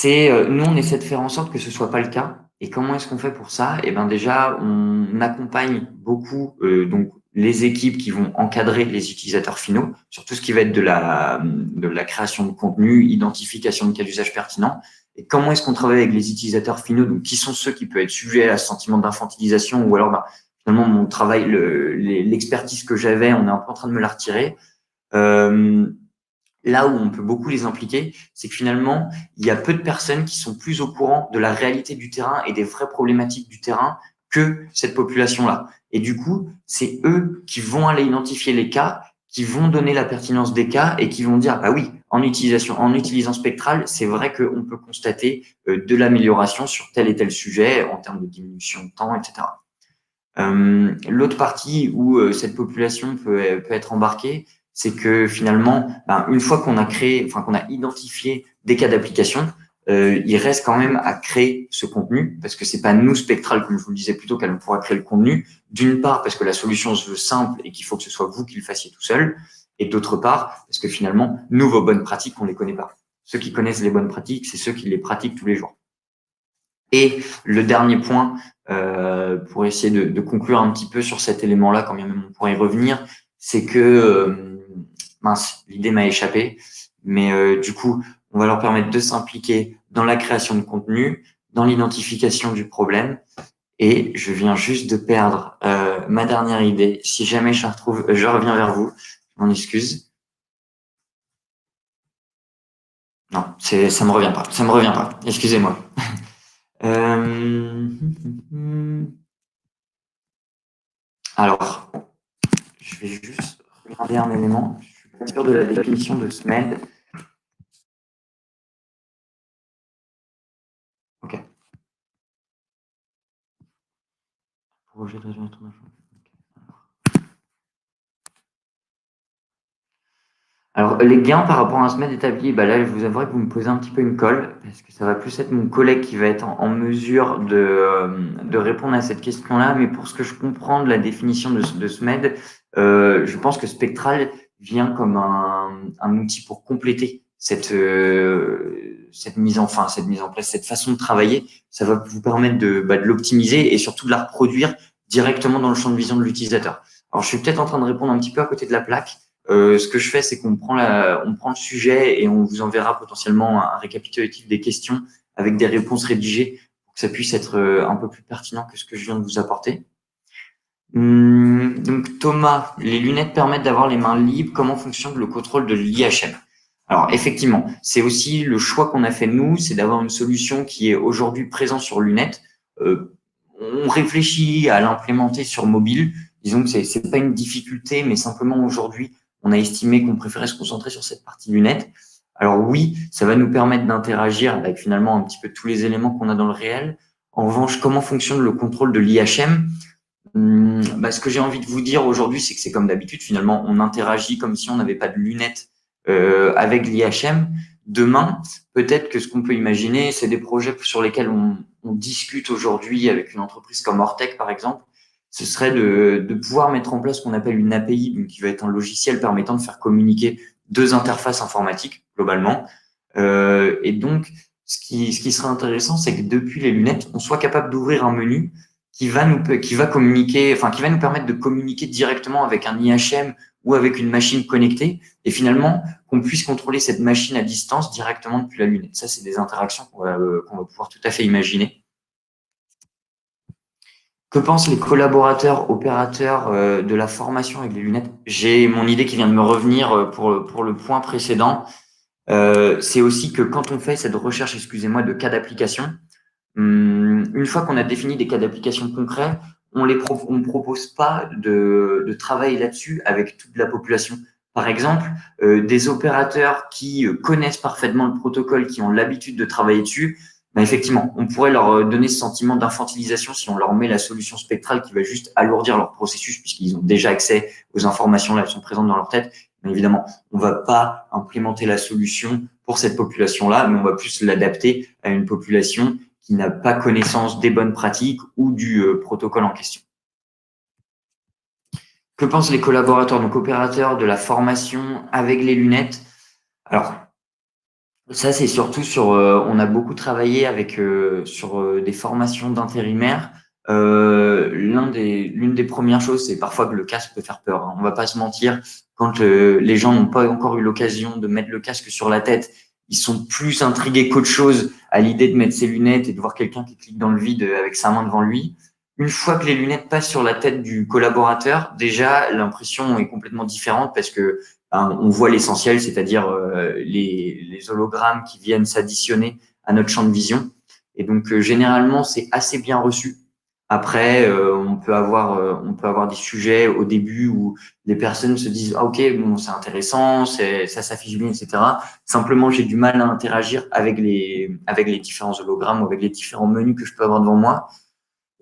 Nous, on essaie de faire en sorte que ce soit pas le cas. Et comment est-ce qu'on fait pour ça? Eh ben déjà, on accompagne beaucoup donc les équipes qui vont encadrer les utilisateurs finaux sur tout ce qui va être de la création de contenu, identification de cas d'usage pertinents. Et comment est-ce qu'on travaille avec les utilisateurs finaux? Donc, qui sont ceux qui peuvent être sujets à ce sentiment d'infantilisation ou alors finalement mon travail, l'expertise que j'avais, on est un peu en train de me la retirer. Là où on peut beaucoup les impliquer, c'est que finalement, il y a peu de personnes qui sont plus au courant de la réalité du terrain et des vraies problématiques du terrain que cette population-là. Et du coup, c'est eux qui vont aller identifier les cas, qui vont donner la pertinence des cas et qui vont dire, bah oui, en utilisant Spectral, c'est vrai qu'on peut constater de l'amélioration sur tel et tel sujet en termes de diminution de temps, etc. L'autre partie où cette population peut être embarquée, c'est que finalement, une fois qu'on a qu'on a identifié des cas d'application, il reste quand même à créer ce contenu parce que c'est pas nous Spectral, comme je vous le disais plutôt, qu'elle pourra créer le contenu. D'une part parce que la solution se veut simple et qu'il faut que ce soit vous qui le fassiez tout seul, et d'autre part parce que finalement, nous vos bonnes pratiques, on les connaît pas. Ceux qui connaissent les bonnes pratiques, c'est ceux qui les pratiquent tous les jours. Et le dernier point, pour essayer de conclure un petit peu sur cet élément-là, quand bien même on pourrait y revenir, c'est que, mince, l'idée m'a échappé, mais du coup, on va leur permettre de s'impliquer dans la création de contenu, dans l'identification du problème, et je viens juste de perdre ma dernière idée. Si jamais je la retrouve, je reviens vers vous. Je m'en excuse. Non, ça me revient pas. Ça me revient pas. Excusez-moi. Euh... Alors, je vais juste regarder un élément. Je suis pas sûr de la définition de semaine. Ok. Projet de région Alors, les gains par rapport à un SMED établi, bah là, je vous avouerai que vous me posez un petit peu une colle, parce que ça va plus être mon collègue qui va être en mesure de répondre à cette question-là. Mais pour ce que je comprends de la définition de SMED, je pense que Spectral vient comme un outil pour compléter cette mise cette mise en place, cette façon de travailler. Ça va vous permettre de l'optimiser et surtout de la reproduire directement dans le champ de vision de l'utilisateur. Alors, je suis peut-être en train de répondre un petit peu à côté de la plaque. Ce que je fais, c'est qu'on prend on prend le sujet et on vous enverra potentiellement un récapitulatif des questions avec des réponses rédigées pour que ça puisse être un peu plus pertinent que ce que je viens de vous apporter. Donc Thomas, les lunettes permettent d'avoir les mains libres. Comment fonctionne le contrôle de l'IHM? Alors effectivement, c'est aussi le choix qu'on a fait nous, c'est d'avoir une solution qui est aujourd'hui présente sur lunettes. On réfléchit à l'implémenter sur mobile. Disons que c'est pas une difficulté, mais simplement aujourd'hui, on a estimé qu'on préférait se concentrer sur cette partie lunettes. Alors oui, ça va nous permettre d'interagir avec finalement un petit peu tous les éléments qu'on a dans le réel. En revanche, comment fonctionne le contrôle de l'IHM? Ce que j'ai envie de vous dire aujourd'hui, c'est que c'est comme d'habitude, finalement, on interagit comme si on n'avait pas de lunettes avec l'IHM. Demain, peut-être que ce qu'on peut imaginer, c'est des projets sur lesquels on discute aujourd'hui avec une entreprise comme Ortec, par exemple. Ce serait de pouvoir mettre en place ce qu'on appelle une API, donc qui va être un logiciel permettant de faire communiquer deux interfaces informatiques, globalement. Et donc, ce qui serait intéressant, c'est que depuis les lunettes, on soit capable d'ouvrir un menu qui va communiquer, enfin, qui va nous permettre de communiquer directement avec un IHM ou avec une machine connectée et finalement qu'on puisse contrôler cette machine à distance directement depuis la lunette. Ça, c'est des interactions qu'on va pouvoir tout à fait imaginer. Que pensent les collaborateurs, opérateurs de la formation avec les lunettes? J'ai mon idée qui vient de me revenir pour le point précédent. C'est aussi que quand on fait cette recherche, excusez-moi, de cas d'application, une fois qu'on a défini des cas d'application concrets, on ne propose pas de travailler là-dessus avec toute la population. Par exemple, des opérateurs qui connaissent parfaitement le protocole, qui ont l'habitude de travailler dessus, ben effectivement, on pourrait leur donner ce sentiment d'infantilisation si on leur met la solution spectrale qui va juste alourdir leur processus puisqu'ils ont déjà accès aux informations là, elles sont présentes dans leur tête. Mais évidemment, on va pas implémenter la solution pour cette population-là, mais on va plus l'adapter à une population qui n'a pas connaissance des bonnes pratiques ou du protocole en question. Que pensent les collaborateurs, donc opérateurs de la formation avec les lunettes? Alors, ça, c'est surtout sur, on a beaucoup travaillé avec sur des formations d'intérimaires. L'une des premières choses, c'est parfois que le casque peut faire peur, hein. On va pas se mentir, quand les gens n'ont pas encore eu l'occasion de mettre le casque sur la tête, ils sont plus intrigués qu'autre chose à l'idée de mettre ses lunettes et de voir quelqu'un qui clique dans le vide avec sa main devant lui. Une fois que les lunettes passent sur la tête du collaborateur, déjà l'impression est complètement différente parce que on voit l'essentiel, c'est-à-dire les hologrammes qui viennent s'additionner à notre champ de vision. Et donc, généralement, c'est assez bien reçu. Après, on peut avoir des sujets au début où les personnes se disent ah ok bon c'est intéressant, ça s'affiche bien etc. Simplement j'ai du mal à interagir avec les différents hologrammes ou avec les différents menus que je peux avoir devant moi.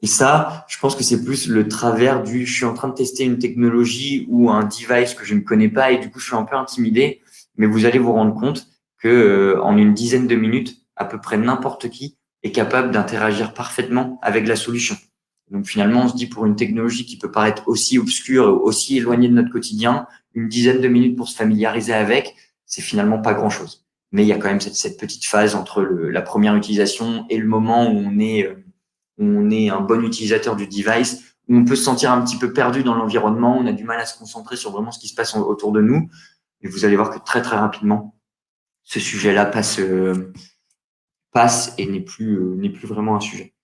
Et ça, je pense que c'est plus le travers je suis en train de tester une technologie ou un device que je ne connais pas et du coup, je suis un peu intimidé. Mais vous allez vous rendre compte que, en une dizaine de minutes, à peu près n'importe qui est capable d'interagir parfaitement avec la solution. Donc finalement, on se dit pour une technologie qui peut paraître aussi obscure, aussi éloignée de notre quotidien, une dizaine de minutes pour se familiariser avec, c'est finalement pas grand-chose. Mais il y a quand même cette petite phase entre la première utilisation et le moment où on est un bon utilisateur du device, où on peut se sentir un petit peu perdu dans l'environnement, on a du mal à se concentrer sur vraiment ce qui se passe autour de nous. Et vous allez voir que très très rapidement, ce sujet-là passe et n'est plus vraiment un sujet.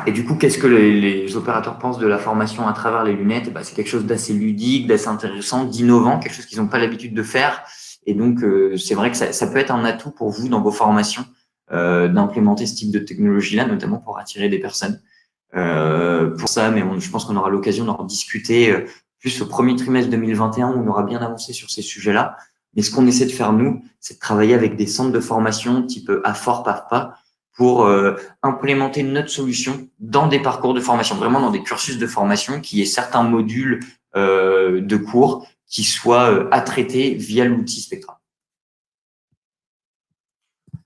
Et du coup, qu'est-ce que les opérateurs pensent de la formation à travers les lunettes? Ben, c'est quelque chose d'assez ludique, d'assez intéressant, d'innovant, quelque chose qu'ils n'ont pas l'habitude de faire. Et donc, c'est vrai que ça peut être un atout pour vous dans vos formations d'implémenter ce type de technologie-là, notamment pour attirer des personnes. Pour ça, mais je pense qu'on aura l'occasion d'en discuter plus au premier trimestre 2021 où on aura bien avancé sur ces sujets-là. Mais ce qu'on essaie de faire, nous, c'est de travailler avec des centres de formation type AFOR, PAFPA, pour implémenter notre solution dans des parcours de formation, vraiment dans des cursus de formation qui est certains modules de cours qui soit à traiter via l'outil Spectral.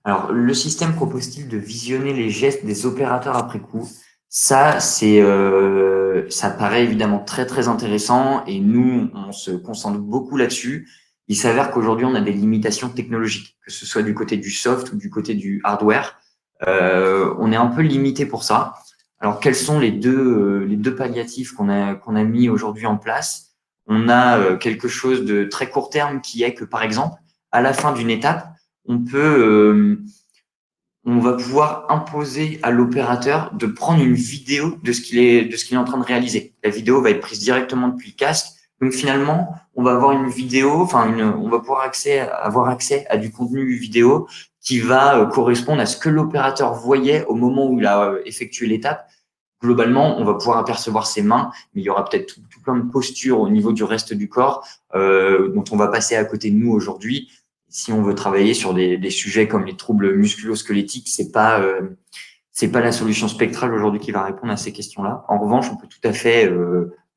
Alors, le système propose-t-il de visionner les gestes des opérateurs après coup? Ça, ça paraît évidemment très très intéressant et nous, on se concentre beaucoup là-dessus. Il s'avère qu'aujourd'hui, on a des limitations technologiques, que ce soit du côté du soft ou du côté du hardware. On est un peu limité pour ça. Alors, quels sont les deux palliatifs qu'on a mis aujourd'hui en place? On a quelque chose de très court terme qui est que, par exemple, à la fin d'une étape, on peut on va pouvoir imposer à l'opérateur de prendre une vidéo de ce qu'il est en train de réaliser. La vidéo va être prise directement depuis le casque. Donc finalement, on va avoir une vidéo, on va pouvoir avoir accès à du contenu vidéo qui va correspondre à ce que l'opérateur voyait au moment où il a effectué l'étape. Globalement, on va pouvoir apercevoir ses mains, mais il y aura peut-être tout plein de postures au niveau du reste du corps dont on va passer à côté de nous aujourd'hui. Si on veut travailler sur des sujets comme les troubles musculo-squelettiques, c'est pas la solution spectrale aujourd'hui qui va répondre à ces questions-là. En revanche, on peut tout à fait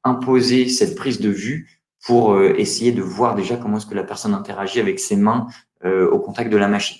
imposer cette prise de vue pour essayer de voir déjà comment est-ce que la personne interagit avec ses mains au contact de la machine.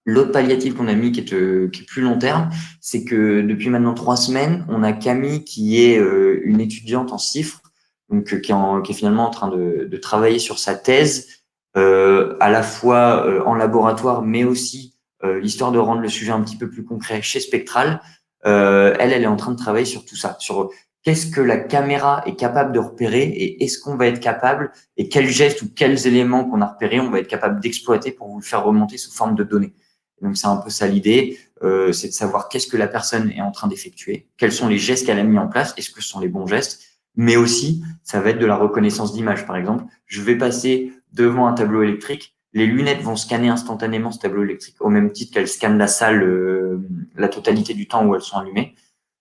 L'autre palliatif qu'on a mis qui est plus long terme, c'est que depuis maintenant 3 semaines, on a Camille qui est une étudiante en CIFRE, donc qui est finalement en train de travailler sur sa thèse, à la fois en laboratoire, mais aussi histoire de rendre le sujet un petit peu plus concret chez Spectral. Elle est en train de travailler sur tout ça, sur qu'est-ce que la caméra est capable de repérer et est-ce qu'on va être capable et quels gestes ou quels éléments qu'on a repérés, on va être capable d'exploiter pour vous le faire remonter sous forme de données. Donc, c'est un peu ça l'idée, c'est de savoir qu'est-ce que la personne est en train d'effectuer, quels sont les gestes qu'elle a mis en place, est-ce que ce sont les bons gestes, mais aussi, ça va être de la reconnaissance d'image. Par exemple, je vais passer devant un tableau électrique, les lunettes vont scanner instantanément ce tableau électrique, au même titre qu'elles scannent la salle la totalité du temps où elles sont allumées,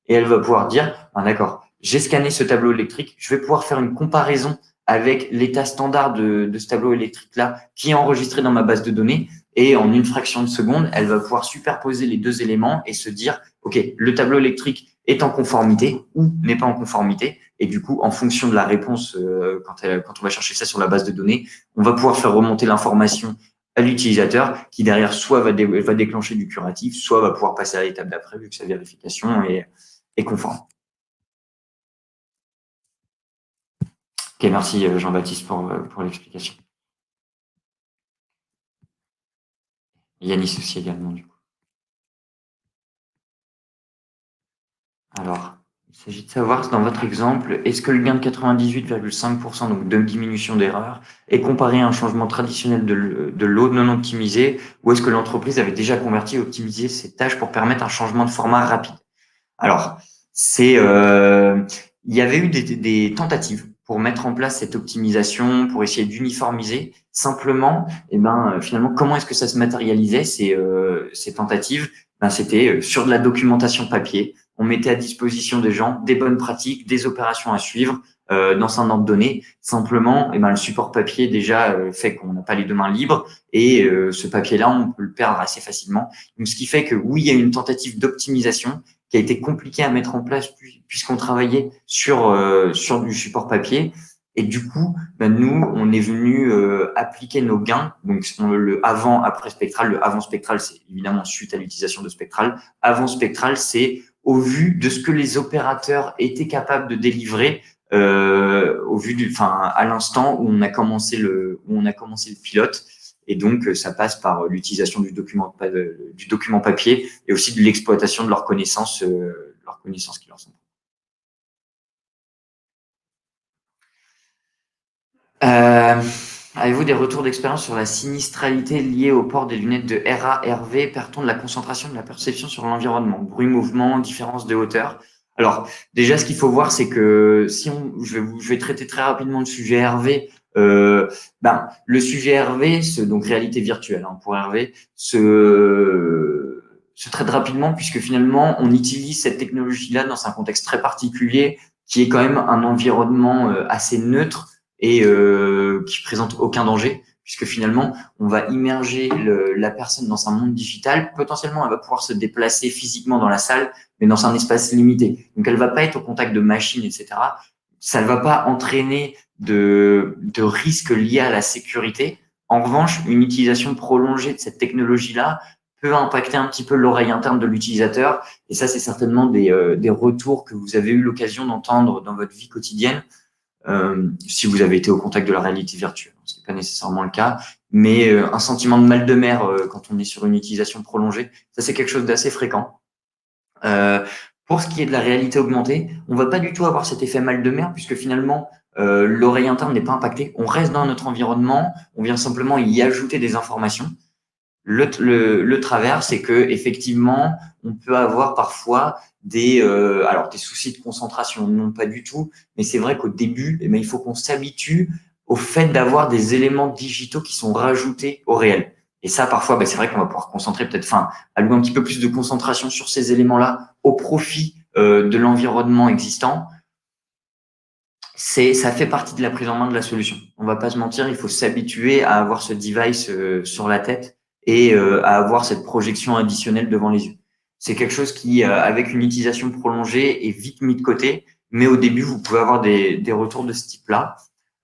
et elle va pouvoir dire, ah, d'accord, j'ai scanné ce tableau électrique, je vais pouvoir faire une comparaison avec l'état standard de ce tableau électrique-là qui est enregistré dans ma base de données. Et en une fraction de seconde, elle va pouvoir superposer les deux éléments et se dire, OK, le tableau électrique est en conformité ou n'est pas en conformité. Et du coup, en fonction de la réponse, quand on va chercher ça sur la base de données, on va pouvoir faire remonter l'information à l'utilisateur qui derrière soit va déclencher du curatif, soit va pouvoir passer à l'étape d'après vu que sa vérification est conforme. Ok, merci Jean-Baptiste pour l'explication. Yanis aussi également, du coup. Alors, il s'agit de savoir, dans votre exemple, est-ce que le gain de 98,5%, donc de diminution d'erreur, est comparé à un changement traditionnel de l'eau non optimisé, ou est-ce que l'entreprise avait déjà converti et optimisé ses tâches pour permettre un changement de format rapide? Alors, il y avait eu des tentatives pour mettre en place cette optimisation, pour essayer d'uniformiser. Simplement, finalement, comment est-ce que ça se matérialisait ces tentatives? C'était sur de la documentation papier. On mettait à disposition des gens des bonnes pratiques, des opérations à suivre dans un ordre donné. Simplement, le support papier déjà fait qu'on n'a pas les deux mains libres et ce papier-là, on peut le perdre assez facilement. Donc, ce qui fait que oui, il y a une tentative d'optimisation qui a été compliqué à mettre en place puisqu'on travaillait sur du support papier. Et du coup, nous, on est venu appliquer nos gains. Donc, le avant, après Spectral. Le avant Spectral, c'est évidemment suite à l'utilisation de Spectral. Avant Spectral, c'est au vu de ce que les opérateurs étaient capables de délivrer à l'instant où on a commencé le pilote. Et donc, ça passe par l'utilisation du document papier et aussi de l'exploitation de leurs connaissances qui leur sont. Avez-vous des retours d'expérience sur la sinistralité liée au port des lunettes de RA-RV, perd-on de la concentration de la perception sur l'environnement, bruit, mouvement, différence de hauteur? Alors, déjà, ce qu'il faut voir, c'est que je vais traiter très rapidement le sujet RV. Le sujet RV, donc réalité virtuelle pour RV, se traite rapidement puisque finalement, on utilise cette technologie-là dans un contexte très particulier qui est quand même un environnement assez neutre et qui présente aucun danger, puisque finalement, on va immerger la personne dans un monde digital. Potentiellement, elle va pouvoir se déplacer physiquement dans la salle, mais dans un espace limité. Donc, elle va pas être au contact de machines, etc. Ça ne va pas entraîner de risques liés à la sécurité. En revanche, une utilisation prolongée de cette technologie-là peut impacter un petit peu l'oreille interne de l'utilisateur. Et ça, c'est certainement des retours que vous avez eu l'occasion d'entendre dans votre vie quotidienne si vous avez été au contact de la réalité virtuelle, ce qui n'est pas nécessairement le cas, mais un sentiment de mal de mer quand on est sur une utilisation prolongée, ça c'est quelque chose d'assez fréquent. Pour ce qui est de la réalité augmentée, on va pas du tout avoir cet effet mal de mer puisque finalement l'oreille interne n'est pas impactée. On reste dans notre environnement, on vient simplement y ajouter des informations. Le travers, c'est que effectivement, on peut avoir parfois alors des soucis de concentration, non pas du tout, mais c'est vrai qu'au début, eh bien, il faut qu'on s'habitue au fait d'avoir des éléments digitaux qui sont rajoutés au réel. Et ça, parfois, c'est vrai qu'on va pouvoir concentrer peut-être, allouer un petit peu plus de concentration sur ces éléments-là au profit de l'environnement existant. Ça fait partie de la prise en main de la solution. On va pas se mentir, il faut s'habituer à avoir ce device sur la tête et à avoir cette projection additionnelle devant les yeux. C'est quelque chose qui, avec une utilisation prolongée, est vite mis de côté, mais au début, vous pouvez avoir des retours de ce type-là.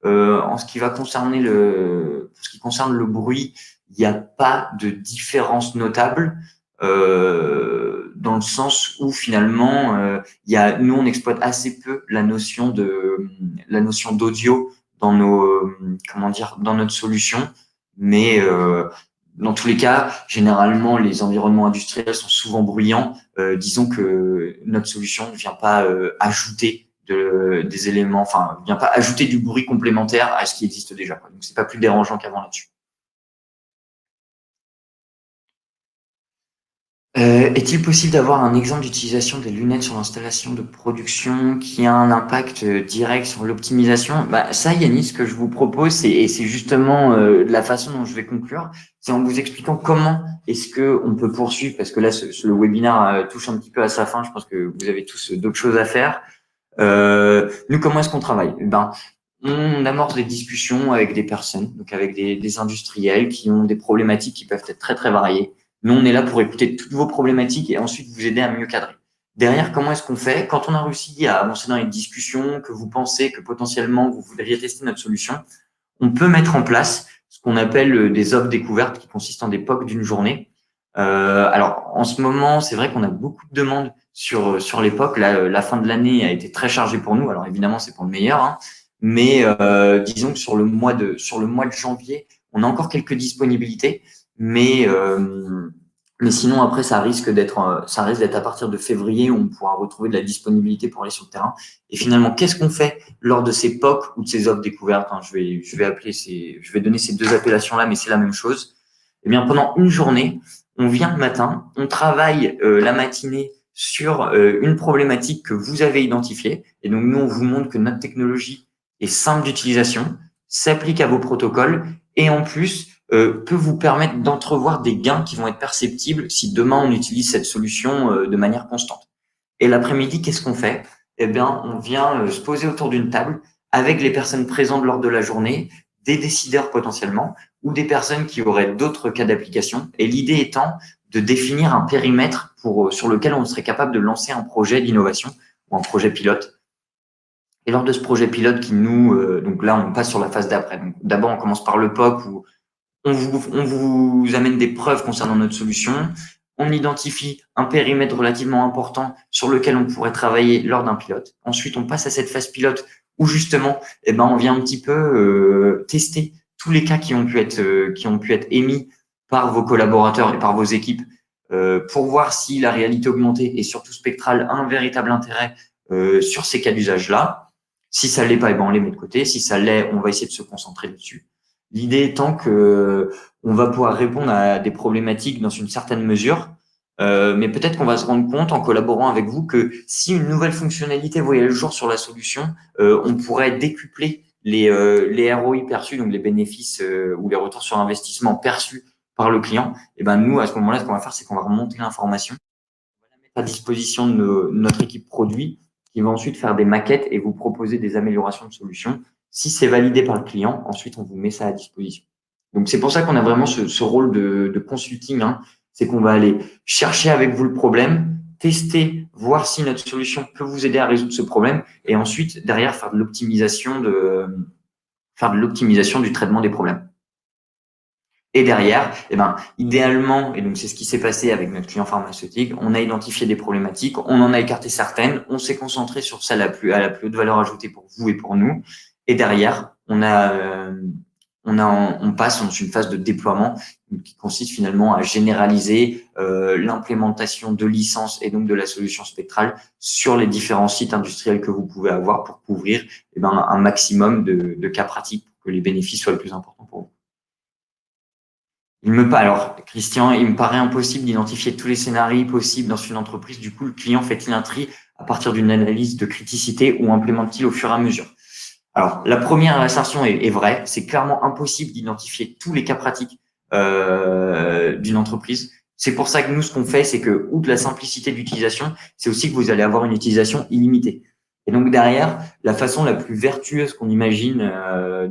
En ce qui va concerner ce qui concerne le bruit, il n'y a pas de différence notable dans le sens où finalement, nous on exploite assez peu la notion d'audio dans dans notre solution, mais dans tous les cas, généralement, les environnements industriels sont souvent bruyants. Disons que notre solution ne vient pas ajouter des éléments, vient pas ajouter du bruit complémentaire à ce qui existe déjà. Donc, c'est pas plus dérangeant qu'avant là-dessus. Est-il possible d'avoir un exemple d'utilisation des lunettes sur l'installation de production qui a un impact direct sur l'optimisation? Ça, Yannis, ce que je vous propose, et c'est justement la façon dont je vais conclure, c'est en vous expliquant comment est-ce que on peut poursuivre, parce que là, le webinaire touche un petit peu à sa fin. Je pense que vous avez tous d'autres choses à faire. Nous, comment est-ce qu'on travaille? On amorce des discussions avec des personnes, donc avec des industriels qui ont des problématiques qui peuvent être très très variées. Nous, on est là pour écouter toutes vos problématiques et ensuite vous aider à mieux cadrer. Derrière, comment est-ce qu'on fait? Quand on a réussi à avancer dans les discussions, que vous pensez que potentiellement vous voudriez tester notre solution, on peut mettre en place ce qu'on appelle des offres découvertes qui consistent en des POC d'une journée. Alors, en ce moment, c'est vrai qu'on a beaucoup de demandes sur les POC. La fin de l'année a été très chargée pour nous. Alors, évidemment, c'est pour le meilleur, hein. Mais disons que sur le mois de janvier, on a encore quelques disponibilités, mais sinon après ça risque d'être à partir de février où on pourra retrouver de la disponibilité pour aller sur le terrain. Et finalement, qu'est-ce qu'on fait lors de ces POC ou de ces offres découvertes, hein, je vais donner ces deux appellations là, mais c'est la même chose. Eh bien, pendant une journée, on vient le matin, on travaille la matinée sur une problématique que vous avez identifiée. Et donc, nous, on vous montre que notre technologie est simple d'utilisation, s'applique à vos protocoles et en plus peut vous permettre d'entrevoir des gains qui vont être perceptibles si demain on utilise cette solution de manière constante. Et l'après-midi, qu'est-ce qu'on fait? Eh bien, on vient se poser autour d'une table avec les personnes présentes lors de la journée, des décideurs potentiellement, ou des personnes qui auraient d'autres cas d'application. Et l'idée étant de définir un périmètre sur lequel on serait capable de lancer un projet d'innovation ou un projet pilote. Et lors de ce projet pilote donc là, on passe sur la phase d'après. Donc d'abord, on commence par le POC où on vous amène des preuves concernant notre solution. On identifie un périmètre relativement important sur lequel on pourrait travailler lors d'un pilote. Ensuite, on passe à cette phase pilote où justement, on vient un petit peu tester tous les cas qui ont pu être émis par vos collaborateurs et par vos équipes pour voir si la réalité augmentée et surtout spectrale a un véritable intérêt sur ces cas d'usage-là. Si ça l'est pas, on les met de côté. Si ça l'est, on va essayer de se concentrer dessus. L'idée étant que on va pouvoir répondre à des problématiques dans une certaine mesure, mais peut-être qu'on va se rendre compte en collaborant avec vous que si une nouvelle fonctionnalité voyait le jour sur la solution, on pourrait décupler les ROI perçus, donc les bénéfices ou les retours sur investissement perçus par le client. Et nous, à ce moment-là, ce qu'on va faire, c'est qu'on va remonter l'information, on va la mettre à disposition de notre équipe produit, qui va ensuite faire des maquettes et vous proposer des améliorations de solutions. Si c'est validé par le client, ensuite, on vous met ça à disposition. Donc, c'est pour ça qu'on a vraiment ce rôle de consulting, hein. C'est qu'on va aller chercher avec vous le problème, tester, voir si notre solution peut vous aider à résoudre ce problème et ensuite, derrière, faire de l'optimisation faire de l'optimisation du traitement des problèmes. Et derrière, eh ben, idéalement, et donc c'est ce qui s'est passé avec notre client pharmaceutique, on a identifié des problématiques, on en a écarté certaines, on s'est concentré sur celle à la plus haute valeur ajoutée pour vous et pour nous. Et derrière, on passe dans une phase de déploiement qui consiste finalement à généraliser l'implémentation de licences et donc de la solution spectrale sur les différents sites industriels que vous pouvez avoir pour couvrir un maximum de cas pratiques pour que les bénéfices soient les plus importants pour vous. Alors, Christian, il me paraît impossible d'identifier tous les scénarios possibles dans une entreprise. Du coup, le client fait-il un tri à partir d'une analyse de criticité ou implémente-t-il au fur et à mesure? Alors, la première assertion est vraie. C'est clairement impossible d'identifier tous les cas pratiques d'une entreprise. C'est pour ça que nous, ce qu'on fait, c'est que, outre la simplicité d'utilisation, c'est aussi que vous allez avoir une utilisation illimitée. Et donc derrière, la façon la plus vertueuse qu'on imagine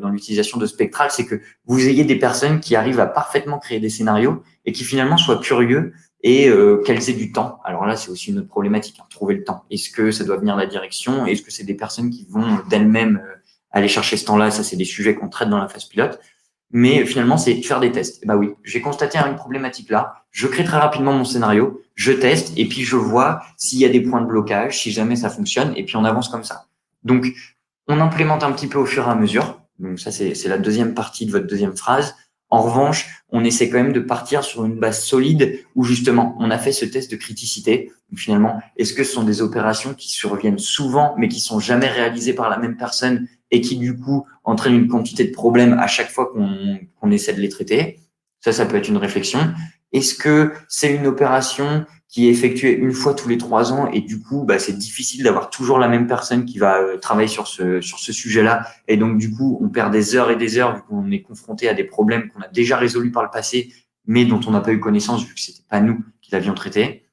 dans l'utilisation de Spectral, c'est que vous ayez des personnes qui arrivent à parfaitement créer des scénarios et qui finalement soient curieux et qu'elles aient du temps. Alors là, c'est aussi une autre problématique, hein, trouver le temps. Est-ce que ça doit venir de la direction? Est-ce que c'est des personnes qui vont d'elles-mêmes aller chercher ce temps-là? Ça, c'est des sujets qu'on traite dans la phase pilote. Mais finalement, c'est de faire des tests. Et bah oui, j'ai constaté une problématique là. Je crée très rapidement mon scénario, je teste et puis je vois s'il y a des points de blocage, si jamais ça fonctionne, et puis on avance comme ça. Donc, on implémente un petit peu au fur et à mesure. Donc ça, c'est la deuxième partie de votre deuxième phrase. En revanche, on essaie quand même de partir sur une base solide où justement, on a fait ce test de criticité. Donc finalement, est-ce que ce sont des opérations qui surviennent souvent, mais qui sont jamais réalisées par la même personne et qui du coup entraînent une quantité de problèmes à chaque fois qu'on essaie de les traiter? Ça peut être une réflexion. Est-ce que c'est une opération qui est effectuée une fois tous les 3 ans et du coup, c'est difficile d'avoir toujours la même personne qui va travailler sur ce sujet-là et donc du coup, on perd des heures et des heures vu qu'on est confronté à des problèmes qu'on a déjà résolus par le passé, mais dont on n'a pas eu connaissance vu que c'était pas nous qui l'avions traité.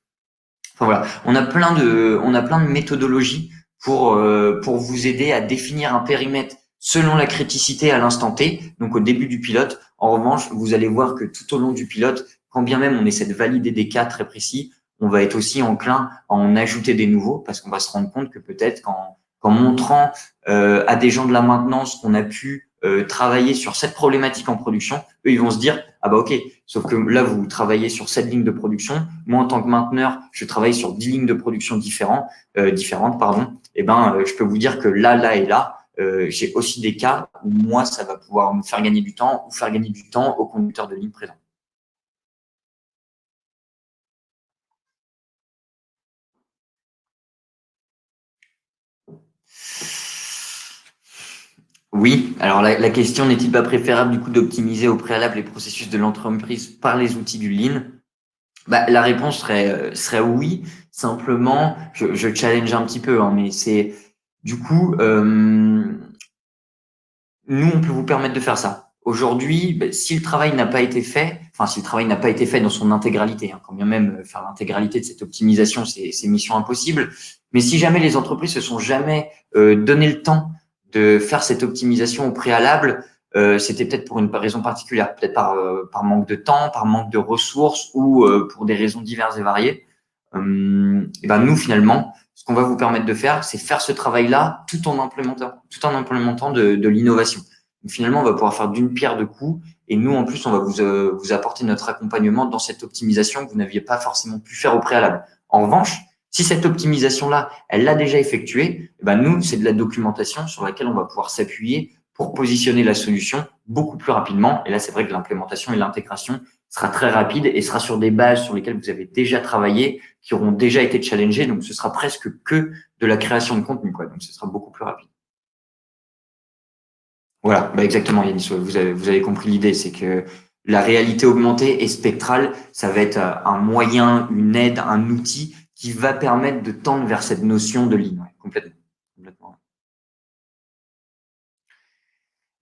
Enfin voilà, on a plein de méthodologies pour vous aider à définir un périmètre selon la criticité à l'instant T, donc au début du pilote. En revanche, vous allez voir que tout au long du pilote, quand bien même on essaie de valider des cas très précis, on va être aussi enclin à en ajouter des nouveaux parce qu'on va se rendre compte que peut-être qu'en montrant à des gens de la maintenance qu'on a pu travailler sur cette problématique en production, eux, ils vont se dire, ah bah ok, sauf que là, vous travaillez sur 7 lignes de production. Moi, en tant que mainteneur, je travaille sur 10 lignes de production différentes, pardon. Je peux vous dire que là et là, j'ai aussi des cas où moi, ça va pouvoir me faire gagner du temps ou faire gagner du temps au conducteur de ligne présent. Oui, alors la question n'est-il pas préférable du coup d'optimiser au préalable les processus de l'entreprise par les outils du Lean? La réponse serait oui. Simplement, je challenge un petit peu, hein, mais c'est du coup, nous, on peut vous permettre de faire ça. Aujourd'hui, si le travail n'a pas été fait, enfin, si le travail n'a pas été fait dans son intégralité, hein, quand bien même faire l'intégralité de cette optimisation, c'est mission impossible. Mais si jamais les entreprises se sont jamais donné le temps de faire cette optimisation au préalable, c'était peut-être pour une raison particulière, peut-être par manque de temps, par manque de ressources ou pour des raisons diverses et variées. Nous, finalement, ce qu'on va vous permettre de faire, c'est faire ce travail-là tout en implémentant de l'innovation. Donc, finalement, on va pouvoir faire d'une pierre deux coups. Et nous, en plus, on va vous apporter notre accompagnement dans cette optimisation que vous n'aviez pas forcément pu faire au préalable. En revanche, si cette optimisation-là, elle l'a déjà effectuée, nous, c'est de la documentation sur laquelle on va pouvoir s'appuyer pour positionner la solution beaucoup plus rapidement. Et là, c'est vrai que l'implémentation et l'intégration sera très rapide et sera sur des bases sur lesquelles vous avez déjà travaillé, qui auront déjà été challengées. Donc, ce sera presque que de la création de contenu, quoi. Donc, ce sera beaucoup plus rapide. Voilà, exactement, Yannis. Vous avez compris l'idée, c'est que la réalité augmentée et spectrale, ça va être un moyen, une aide, un outil qui va permettre de tendre vers cette notion de ligne. Ouais, complètement. Complètement.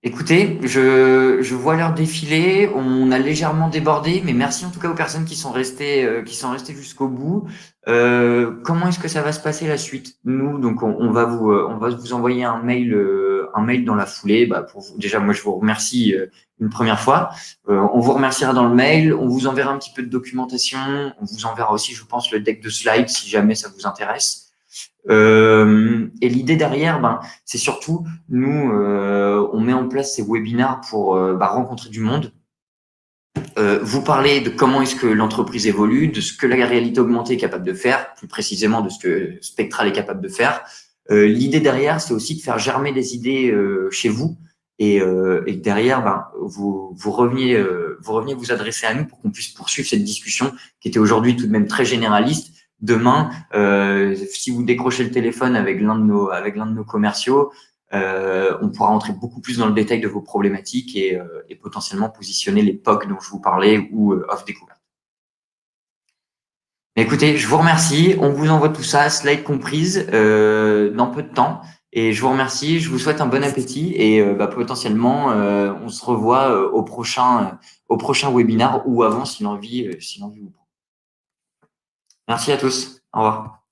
Écoutez, je vois l'heure défiler. On a légèrement débordé, mais merci en tout cas aux personnes qui sont restées jusqu'au bout. Comment est-ce que ça va se passer la suite? Nous, donc, on va vous envoyer un mail dans la foulée. Déjà, moi, je vous remercie une première fois. On vous remerciera dans le mail. On vous enverra un petit peu de documentation. On vous enverra aussi, je pense, le deck de slides si jamais ça vous intéresse. Et l'idée derrière, c'est surtout, nous, on met en place ces webinaires pour rencontrer du monde, vous parler de comment est-ce que l'entreprise évolue, de ce que la réalité augmentée est capable de faire, plus précisément de ce que Spectral est capable de faire. L'idée derrière, c'est aussi de faire germer des idées chez vous et derrière, vous reveniez vous adresser à nous pour qu'on puisse poursuivre cette discussion qui était aujourd'hui tout de même très généraliste. Demain, si vous décrochez le téléphone avec l'un de nos commerciaux, on pourra entrer beaucoup plus dans le détail de vos problématiques et potentiellement positionner les POC dont je vous parlais ou off découverte. Écoutez, je vous remercie. On vous envoie tout ça, slide comprise, dans peu de temps. Et je vous remercie. Je vous souhaite un bon appétit et potentiellement, on se revoit au prochain webinaire ou avant si l'envie vous prend. Merci à tous. Au revoir.